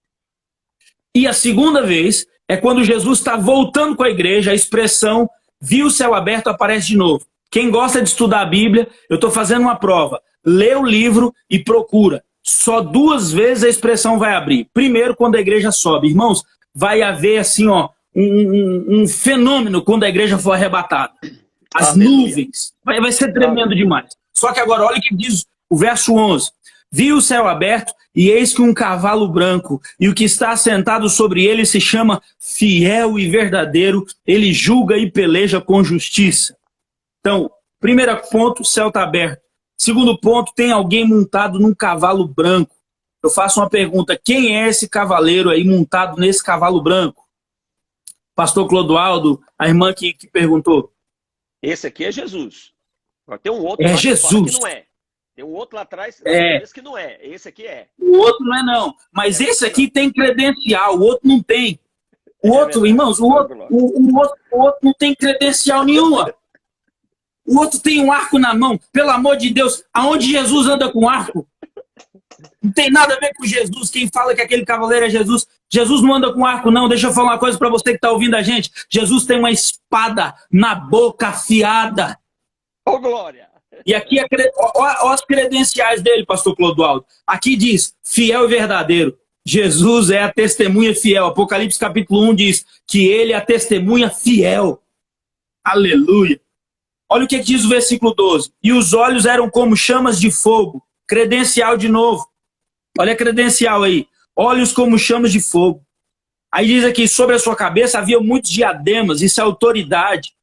E a segunda vez é quando Jesus está voltando com a igreja. A expressão viu o céu aberto aparece de novo. Quem gosta de estudar a Bíblia, eu estou fazendo uma prova. Lê o livro e procura. Só duas vezes a expressão vai abrir. Primeiro, quando a igreja sobe. Irmãos, vai haver assim, ó, um fenômeno quando a igreja for arrebatada. As nuvens. Vai ser tremendo demais. Só que agora, olha o que diz o verso 11. Vi o céu aberto e eis que um cavalo branco, e o que está assentado sobre ele se chama Fiel e Verdadeiro, ele julga e peleja com justiça. Então, primeiro ponto, o céu está aberto. Segundo ponto, tem alguém montado num cavalo branco. Eu faço uma pergunta, quem é esse cavaleiro aí montado nesse cavalo branco? Pastor Clodoaldo, a irmã que perguntou. Esse aqui é Jesus. Tem um outro lá Jesus. Que não é. Tem um outro lá atrás que não é. Esse aqui é. O outro não é não. Mas esse aqui tem credencial, o outro não tem. O outro, irmãos, o outro não tem credencial nenhuma. O outro tem um arco na mão. Pelo amor de Deus, aonde Jesus anda com arco? Não tem nada a ver com Jesus. Quem fala que aquele cavaleiro é Jesus, Jesus não anda com arco, não. Deixa eu falar uma coisa para você que está ouvindo a gente. Jesus tem uma espada na boca afiada. Ô, glória! E aqui, ó as credenciais dele, pastor Clodoaldo. Aqui diz, fiel e verdadeiro. Jesus é a testemunha fiel. Apocalipse capítulo 1 diz que ele é a testemunha fiel. Aleluia. Olha o que diz o versículo 12. E os olhos eram como chamas de fogo. Credencial de novo. Olha a credencial aí. Olhos como chamas de fogo. Aí diz aqui, sobre a sua cabeça havia muitos diademas. Isso é autoridade.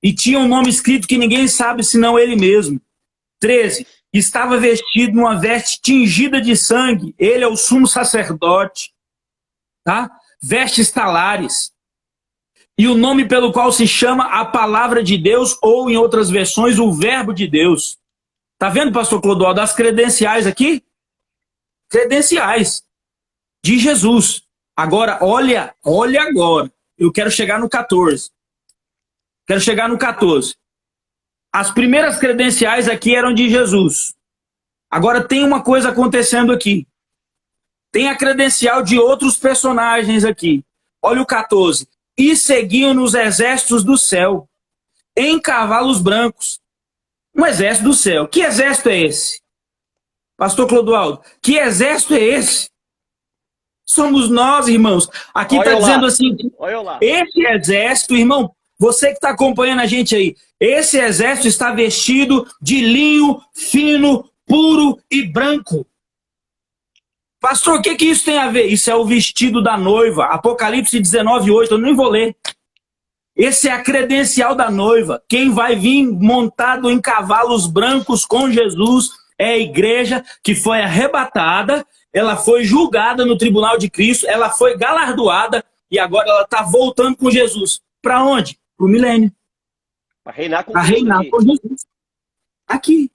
E tinha um nome escrito que ninguém sabe senão ele mesmo. 13. Estava vestido numa veste tingida de sangue. Ele é o sumo sacerdote. Tá? Vestes talares. E o nome pelo qual se chama a palavra de Deus, ou em outras versões, o verbo de Deus. Tá vendo, pastor Clodoaldo, as credenciais aqui? Credenciais de Jesus. Agora, olha agora. Eu quero chegar no 14. Quero chegar no 14. As primeiras credenciais aqui eram de Jesus. Agora tem uma coisa acontecendo aqui. Tem a credencial de outros personagens aqui. Olha o 14. E seguiam nos exércitos do céu, em cavalos brancos. Um exército do céu. Que exército é esse? Pastor Clodoaldo, que exército é esse? Somos nós, irmãos. Aqui Olha está eu lá. dizendo assim, Olha eu lá. esse exército, irmão, você que está acompanhando a gente aí, esse exército está vestido de linho fino, puro e branco. Pastor, o que isso tem a ver? Isso é o vestido da noiva. Apocalipse 19:8, eu nem vou ler. Esse é a credencial da noiva. Quem vai vir montado em cavalos brancos com Jesus é a igreja que foi arrebatada, ela foi julgada no tribunal de Cristo, ela foi galardoada e agora ela está voltando com Jesus. Para onde? Para o milênio. Para reinar com Para Cristo reinar aqui. com Jesus. Aqui.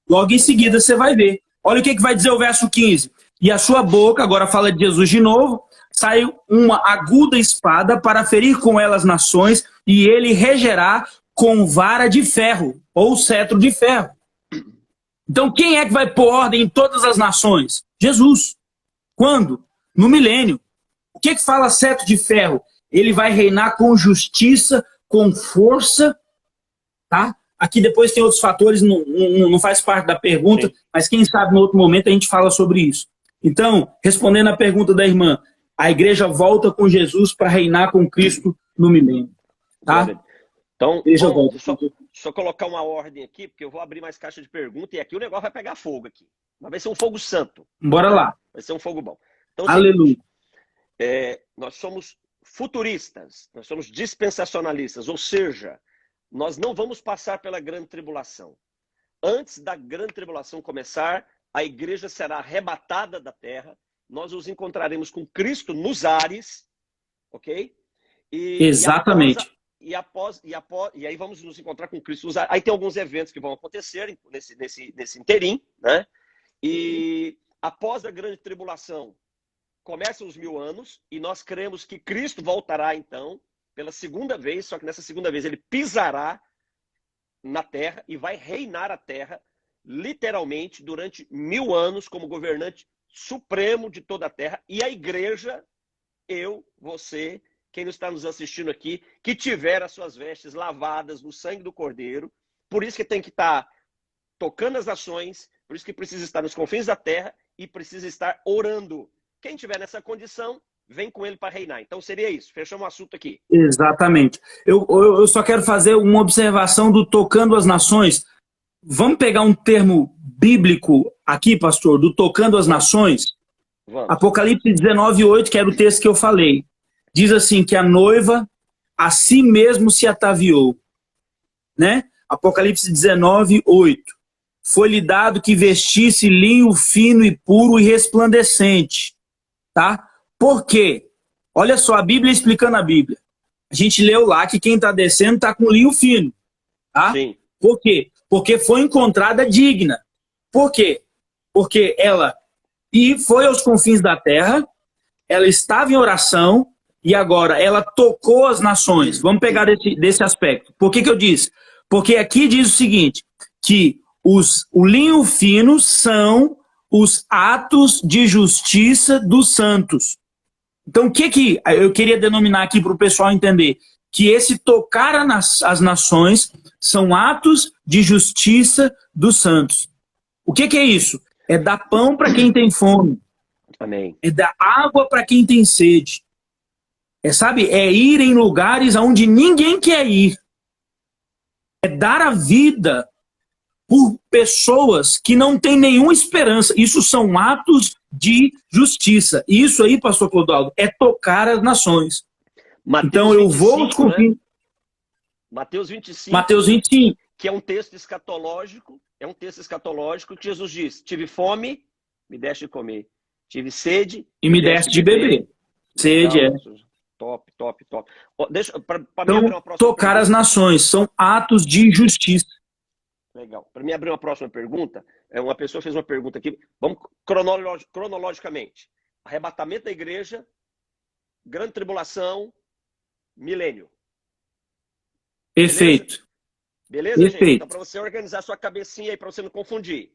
Logo em seguida você vai ver. Olha o que vai dizer o verso 15. E a sua boca, agora fala de Jesus de novo, saiu uma aguda espada para ferir com ela as nações, e ele regerá com vara de ferro, ou cetro de ferro. Então quem é que vai pôr ordem em todas as nações? Jesus. Quando? No milênio. O que fala cetro de ferro? Ele vai reinar com justiça, com força, tá? Aqui depois tem outros fatores, não faz parte da pergunta, sim, mas quem sabe no outro momento a gente fala sobre isso. Então, respondendo à pergunta da irmã, a igreja volta com Jesus para reinar com Cristo no milênio. Tá? Então, só colocar uma ordem aqui, porque eu vou abrir mais caixa de perguntas e aqui o negócio vai pegar fogo aqui. Mas vai ser um fogo santo. Bora lá. Vai ser um fogo bom. Então, aleluia. Nós somos futuristas, nós somos dispensacionalistas, ou seja, nós não vamos passar pela grande tribulação. Antes da grande tribulação começar, a igreja será arrebatada da terra, nós nos encontraremos com Cristo nos ares, ok? Exatamente. E aí vamos nos encontrar com Cristo nos ares. Aí tem alguns eventos que vão acontecer nesse interim, né? E após a grande tribulação, começam os 1000 anos, e nós cremos que Cristo voltará então, pela segunda vez, só que nessa segunda vez ele pisará na terra e vai reinar a terra, literalmente, durante 1000 anos, como governante supremo de toda a terra. E a igreja, eu, você, quem está nos assistindo aqui, que tiver as suas vestes lavadas no sangue do Cordeiro, por isso que tem que estar tocando as nações, por isso que precisa estar nos confins da terra e precisa estar orando. Quem tiver nessa condição, vem com ele para reinar. Então seria isso. Fechamos o assunto aqui. Exatamente. Eu só quero fazer uma observação do tocando as nações. Vamos pegar um termo bíblico aqui, pastor, do tocando as nações? Vamos. Apocalipse 19:8, que era o texto que eu falei. Diz assim, que a noiva a si mesmo se ataviou. Né? Apocalipse 19:8. Foi-lhe dado que vestisse linho fino e puro e resplandecente. Tá? Por quê? Olha só, a Bíblia explicando a Bíblia. A gente leu lá que quem está descendo está com linho fino. Tá? Sim. Por quê? Porque foi encontrada digna. Por quê? Porque ela foi aos confins da terra, ela estava em oração e agora ela tocou as nações. Vamos pegar desse aspecto. Por que eu disse? Porque aqui diz o seguinte, que o linho fino são os atos de justiça dos santos. Então, o que eu queria denominar aqui para o pessoal entender? Que esse tocar as nações são atos de justiça dos santos. O que é isso? É dar pão para quem tem fome. Amém. É dar água para quem tem sede. É ir em lugares onde ninguém quer ir. É dar a vida por pessoas que não têm nenhuma esperança. Isso são atos de justiça. E isso aí, pastor Clodoaldo, é tocar as nações. Mateus então eu 25, vou aos confins. Né? Mateus 25. Mateus 25. Que é um texto escatológico. É um texto escatológico que Jesus diz: tive fome, me deste de comer. Tive sede e me deste de beber. Sede, Top. Deixa, então, mim abrir tocar pergunta. as nações são atos de justiça. Legal. Para mim abrir uma próxima pergunta, uma pessoa fez uma pergunta aqui. Vamos cronologicamente. Arrebatamento da igreja, grande tribulação, milênio. Perfeito. Beleza, Perfeito. gente? Então, para você organizar sua cabecinha aí, para você não confundir.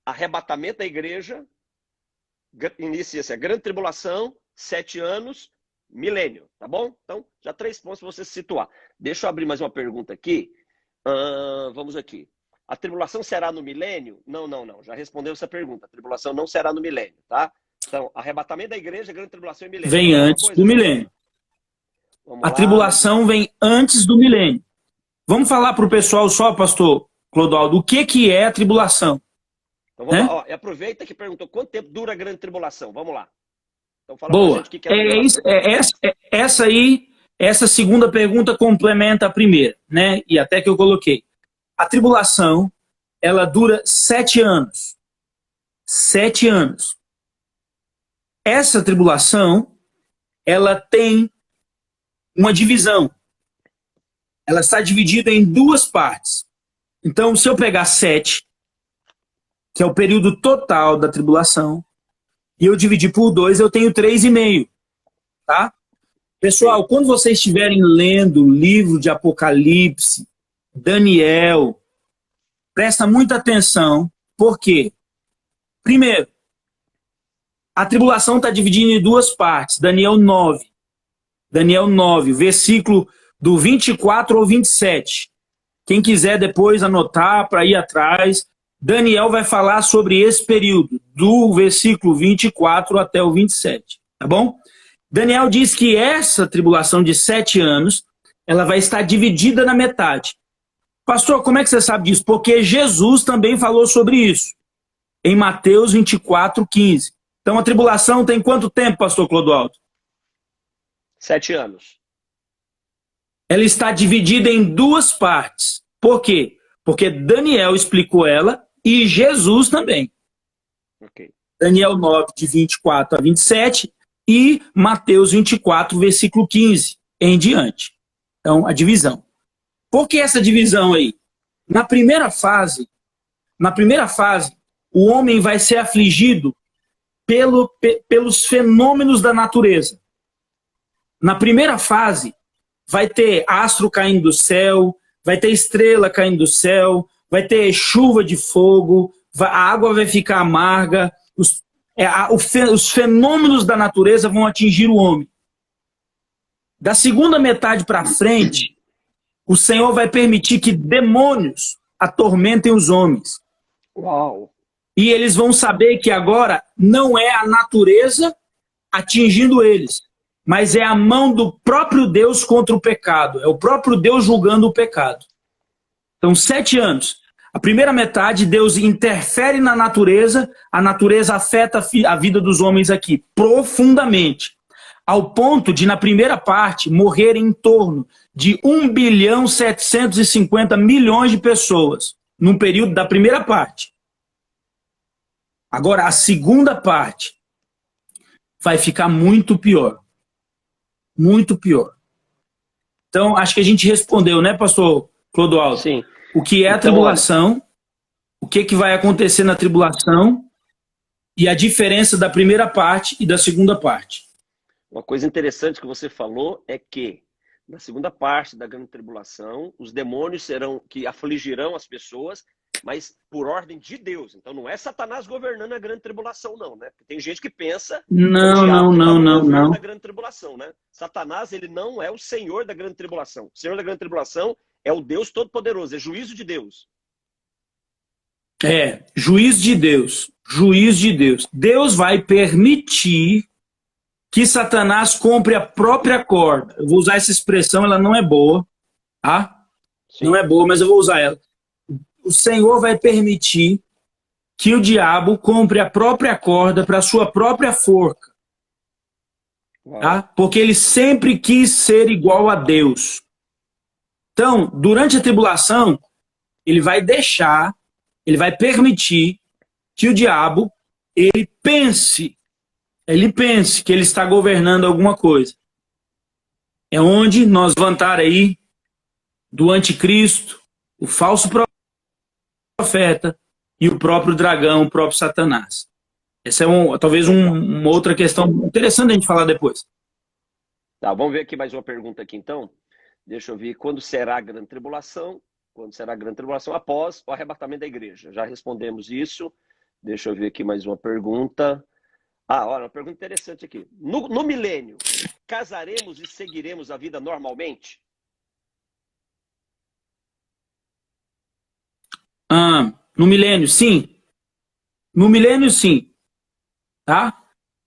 Arrebatamento da igreja, inicia-se a grande tribulação, 7 anos, milênio, tá bom? Então, já 3 pontos para você se situar. Deixa eu abrir mais uma pergunta aqui. Vamos aqui. A tribulação será no milênio? Não. Já respondeu essa pergunta. A tribulação não será no milênio, tá? Então, arrebatamento da igreja, grande tribulação e milênio. Vem antes do milênio. A tribulação vem antes do milênio. Vamos falar para o pessoal só, pastor Clodoaldo, o que é a tribulação? Então vamos lá, ó, e aproveita que perguntou quanto tempo dura a grande tribulação. Vamos lá. Então fala Boa. pra gente o que é a tribulação. Essa segunda pergunta complementa a primeira, né? E até que eu coloquei. A tribulação, ela dura 7 anos. 7 anos. Essa tribulação, ela tem uma divisão. Ela está dividida em 2 partes. Então, se eu pegar 7, que é o período total da tribulação, e eu dividir por 2, eu tenho 3,5. Tá? Pessoal, quando vocês estiverem lendo o livro de Apocalipse, Daniel, presta muita atenção. Por quê? Primeiro, a tribulação está dividida em 2 partes. Daniel 9. Daniel 9, versículo do 24 ao 27. Quem quiser depois anotar para ir atrás, Daniel vai falar sobre esse período, do versículo 24 até o 27. Tá bom? Daniel diz que essa tribulação de 7 anos, ela vai estar dividida na metade. Pastor, como é que você sabe disso? Porque Jesus também falou sobre isso, em Mateus 24, 15. Então a tribulação tem quanto tempo, pastor Clodoaldo? 7 anos. Ela está dividida em 2 partes. Por quê? Porque Daniel explicou ela e Jesus também. Okay. Daniel 9, de 24 a 27 e Mateus 24, versículo 15 em diante. Então, a divisão. Por que essa divisão aí? Na primeira fase, o homem vai ser afligido pelos fenômenos da natureza. Na primeira fase, vai ter astro caindo do céu, vai ter estrela caindo do céu, vai ter chuva de fogo, a água vai ficar amarga, os fenômenos da natureza vão atingir o homem. Da segunda metade para frente, o Senhor vai permitir que demônios atormentem os homens. Uau! E eles vão saber que agora não é a natureza atingindo eles, mas é a mão do próprio Deus contra o pecado. É o próprio Deus julgando o pecado. Então, 7 anos. A primeira metade, Deus interfere na natureza, a natureza afeta a vida dos homens aqui profundamente, ao ponto de, na primeira parte, morrer em torno de 1.750.000.000 de pessoas, num período da primeira parte. Agora, a segunda parte vai ficar muito pior. Muito pior. Então, acho que a gente respondeu, né, pastor Clodoaldo? Sim. O que é a tribulação, o que vai acontecer na tribulação e a diferença da primeira parte e da segunda parte. Uma coisa interessante que você falou é que na segunda parte da grande tribulação, os demônios serão que afligirão as pessoas, mas por ordem de Deus. Então não é Satanás governando a grande tribulação, não, né? Tem gente que pensa não. da grande tribulação, né? Satanás, ele não é o senhor da grande tribulação. O senhor da grande tribulação é o Deus Todo-Poderoso, é juízo de Deus. É, juiz de Deus. Juiz de Deus. Deus vai permitir que Satanás compre a própria corda. Eu vou usar essa expressão, ela não é boa, tá? Sim. Não é boa, mas eu vou usar ela. O Senhor vai permitir que o diabo compre a própria corda para a sua própria forca. Tá? Porque ele sempre quis ser igual a Deus. Então, durante a tribulação, ele vai permitir que o diabo, ele pense que ele está governando alguma coisa. É onde nós vamos estar aí do anticristo, o falso profeta e o próprio dragão, o próprio Satanás. Essa é talvez uma outra questão interessante a gente falar depois. Tá, vamos ver aqui mais uma pergunta aqui então. Deixa eu ver quando será a grande tribulação. Quando será a grande tribulação? Após o arrebatamento da igreja. Já respondemos isso. Deixa eu ver aqui mais uma pergunta. Olha, uma pergunta interessante aqui. No milênio, casaremos e seguiremos a vida normalmente? No milênio, sim. No milênio, sim. Tá?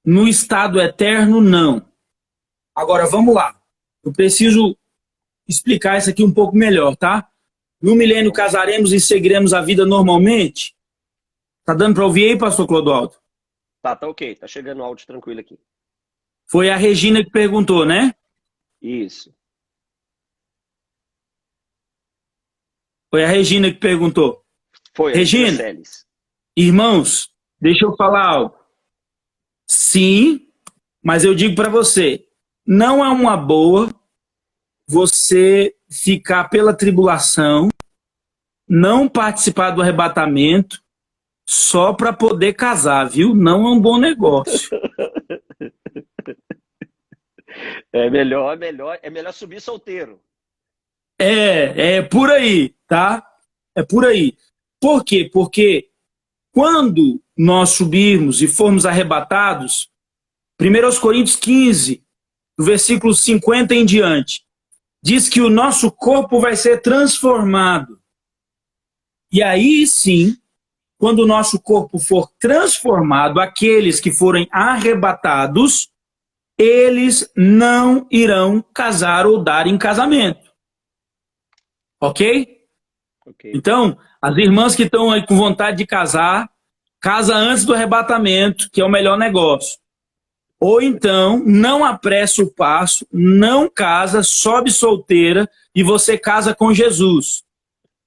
No estado eterno, não. Agora, vamos lá. Eu preciso explicar isso aqui um pouco melhor, tá? No milênio casaremos e seguiremos a vida normalmente? Tá dando para ouvir aí, pastor Clodoaldo? Tá ok. Tá chegando o áudio tranquilo aqui. Foi a Regina que perguntou, né? Isso. Foi a Regina que perguntou. Foi, Regina, Celes. Irmãos, deixa eu falar algo. Sim, mas eu digo para você, não é uma boa você ficar pela tribulação, não participar do arrebatamento, só para poder casar, viu? Não é um bom negócio. É melhor subir solteiro. É por aí, tá? É por aí. Por quê? Porque quando nós subirmos e formos arrebatados, 1 Coríntios 15, do versículo 50 em diante, diz que o nosso corpo vai ser transformado. E aí sim, quando o nosso corpo for transformado, aqueles que forem arrebatados, eles não irão casar ou dar em casamento. Ok? Então, as irmãs que estão aí com vontade de casar, casa antes do arrebatamento, que é o melhor negócio. Ou então, não apressa o passo, não casa, sobe solteira e você casa com Jesus.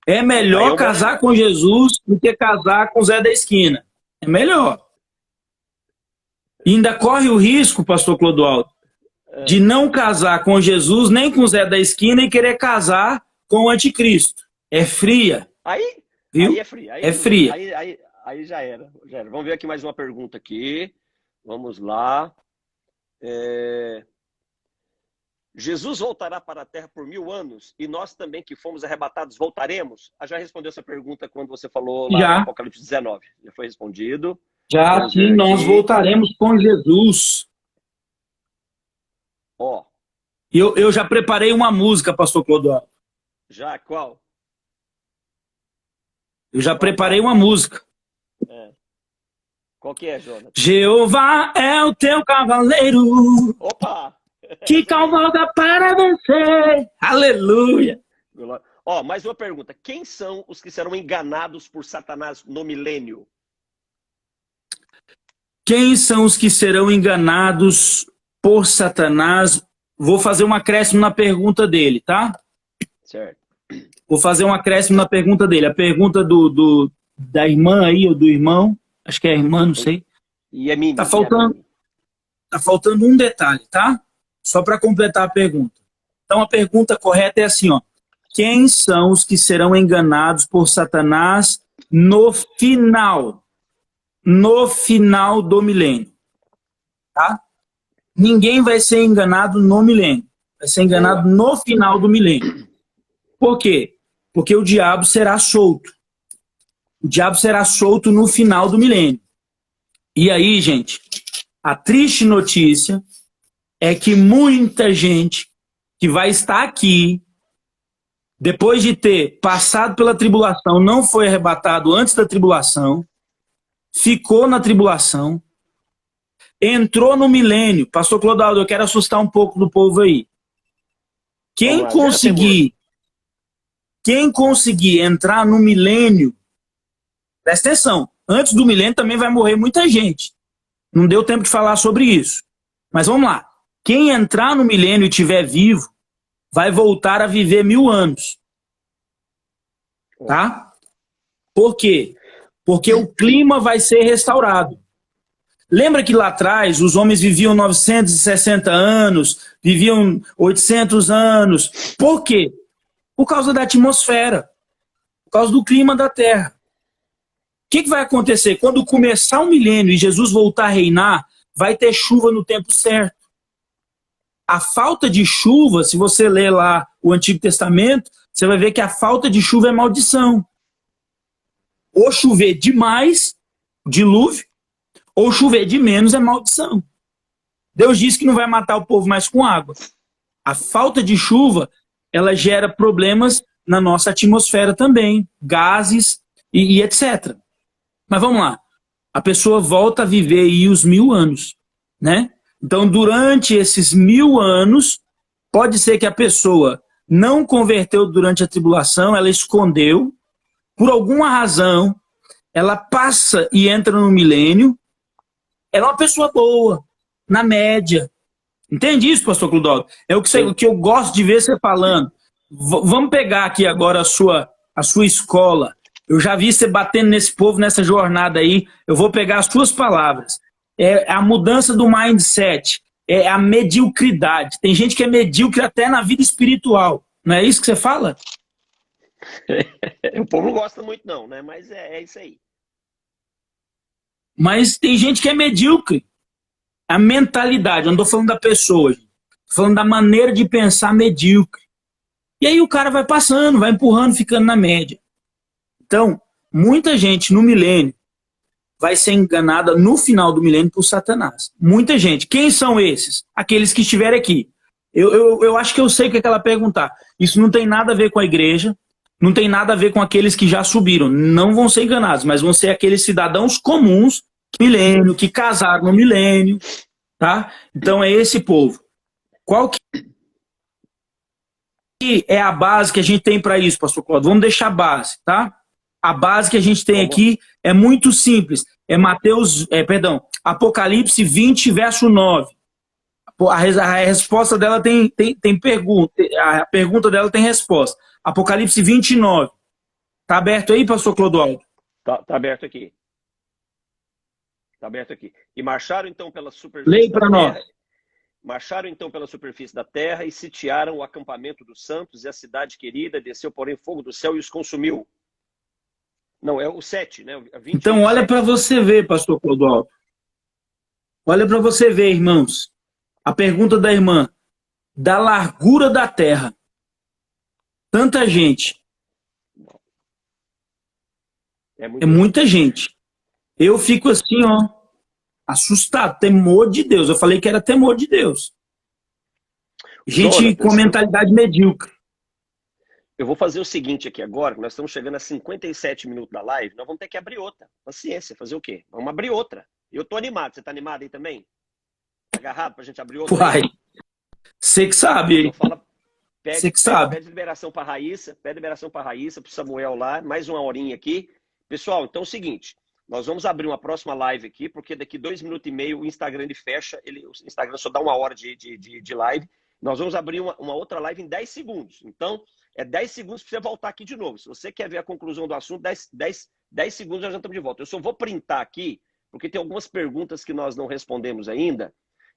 É melhor casar com Jesus do que casar com o Zé da esquina. É melhor. E ainda corre o risco, pastor Clodoaldo, de não casar com Jesus nem com o Zé da esquina e querer casar com o anticristo. É fria. Viu? Aí é fria. É fria. Aí já era. Vamos ver aqui mais uma pergunta aqui. Vamos lá. Jesus voltará para a Terra por 1000 anos e nós também que fomos arrebatados voltaremos? Já respondeu essa pergunta quando você falou lá no Apocalipse 19. Já foi respondido. Já sim, nós voltaremos com Jesus. Ó. Eu já preparei uma música, pastor Clodoaldo. Já? Qual? Eu já preparei uma música. Qual que é, Jonas? Jeová é o teu cavaleiro. Opa! Que cavalga para vencer. Aleluia. Ó, mais uma pergunta. Quem são os que serão enganados por Satanás no milênio? Quem são os que serão enganados por Satanás? Vou fazer um acréscimo na pergunta dele, tá? Certo. Vou fazer um acréscimo na pergunta dele. A pergunta da irmã aí, ou do irmão, acho que é a irmã, não sei. E é minha. Tá faltando um detalhe, tá? Só para completar a pergunta. Então a pergunta correta é assim, ó. Quem são os que serão enganados por Satanás no final? No final do milênio. Tá? Ninguém vai ser enganado no milênio. Vai ser enganado no final do milênio. Por quê? Porque o diabo será solto. O diabo será solto no final do milênio. E aí, gente, a triste notícia é que muita gente que vai estar aqui, depois de ter passado pela tribulação, não foi arrebatado antes da tribulação, ficou na tribulação, entrou no milênio. Pastor Clodoaldo, eu quero assustar um pouco do povo aí. Quem conseguir entrar no milênio, presta atenção, antes do milênio também vai morrer muita gente. Não deu tempo de falar sobre isso. Mas vamos lá. Quem entrar no milênio e estiver vivo, vai voltar a viver 1000 anos. Tá? Por quê? Porque o clima vai ser restaurado. Lembra que lá atrás os homens viviam 960 anos, viviam 800 anos. Por quê? Por causa da atmosfera. Por causa do clima da Terra. O que vai acontecer? Quando começar o milênio e Jesus voltar a reinar, vai ter chuva no tempo certo. A falta de chuva, se você ler lá o Antigo Testamento, você vai ver que a falta de chuva é maldição. Ou chover demais, dilúvio, ou chover de menos é maldição. Deus disse que não vai matar o povo mais com água. A falta de chuva, ela gera problemas na nossa atmosfera também, gases e etc. Mas vamos lá. A pessoa volta a viver aí os 1000 anos. né? Então, durante esses 1000 anos, pode ser que a pessoa não converteu durante a tribulação, ela escondeu, por alguma razão, ela passa e entra no milênio, ela é uma pessoa boa, na média. Entende isso, pastor Clodoaldo? É o que eu gosto de ver você falando. Vamos pegar aqui agora a sua escola. Eu já vi você batendo nesse povo nessa jornada aí. Eu vou pegar as suas palavras. É a mudança do mindset. É a mediocridade. Tem gente que é medíocre até na vida espiritual. Não é isso que você fala? O povo não gosta muito não, né? Mas é isso aí. Mas tem gente que é medíocre. A mentalidade, eu não estou falando da pessoa, estou falando da maneira de pensar medíocre. E aí o cara vai passando, vai empurrando, ficando na média. Então, muita gente no milênio vai ser enganada no final do milênio por Satanás. Muita gente. Quem são esses? Aqueles que estiverem aqui. Eu acho que eu sei o que ela perguntar. Isso não tem nada a ver com a igreja, não tem nada a ver com aqueles que já subiram. Não vão ser enganados, mas vão ser aqueles cidadãos comuns, milênio, que casaram no milênio, tá? Então é esse povo. Qual que é a base que a gente tem para isso, pastor Cláudio? Vamos deixar a base, tá? A base que a gente tem aqui é muito simples. É Apocalipse 20, verso 9. A resposta dela tem pergunta. A pergunta dela tem resposta. Apocalipse 29. Tá aberto aí, pastor Clodoaldo? Tá aberto aqui. Tá aberto aqui. E marcharam então pela superfície Leia da para terra. nós. Marcharam então pela superfície da terra e sitiaram o acampamento dos santos e a cidade querida. Desceu, porém, fogo do céu e os consumiu. Não, é o 7, né? 20, Então, olha para você ver, pastor Clodoaldo. Olha para você ver, irmãos. A pergunta da irmã. Da largura da terra. Tanta gente. É muita gente. Eu fico assim, ó, assustado. Temor de Deus. Eu falei que era temor de Deus. Gente com mentalidade medíocre. Eu vou fazer o seguinte aqui agora, nós estamos chegando a 57 minutos da live, nós vamos ter que abrir outra. Paciência, fazer o quê? Vamos abrir outra. Eu tô animado, você tá animado aí também? Tá agarrado pra gente abrir outra? Uai, você que sabe. Então fala, Você que sabe. pede liberação pra Raíssa, pro Samuel lá, mais uma horinha aqui. Pessoal, então é o seguinte, nós vamos abrir uma próxima live aqui, porque daqui 2 minutos e meio o Instagram ele fecha, o Instagram só dá 1 hora de live. Nós vamos abrir uma outra live em 10 segundos. Então, é 10 segundos para você voltar aqui de novo. Se você quer ver a conclusão do assunto, 10 segundos nós já estamos de volta. Eu só vou printar aqui, porque tem algumas perguntas que nós não respondemos ainda.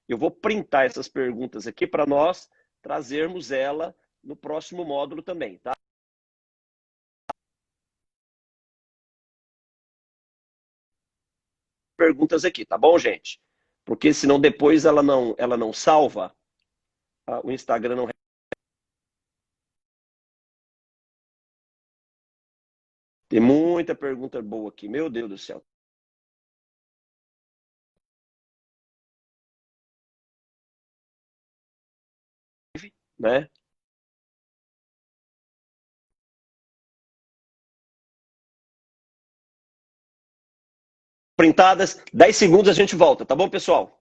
Eu vou printar essas perguntas aqui para nós trazermos ela no próximo módulo também, tá? Perguntas aqui, tá bom, gente? Porque senão depois ela não salva, o Instagram não. Tem muita pergunta boa aqui, meu Deus do céu. Né? Printadas, 10 segundos a gente volta, tá bom, pessoal?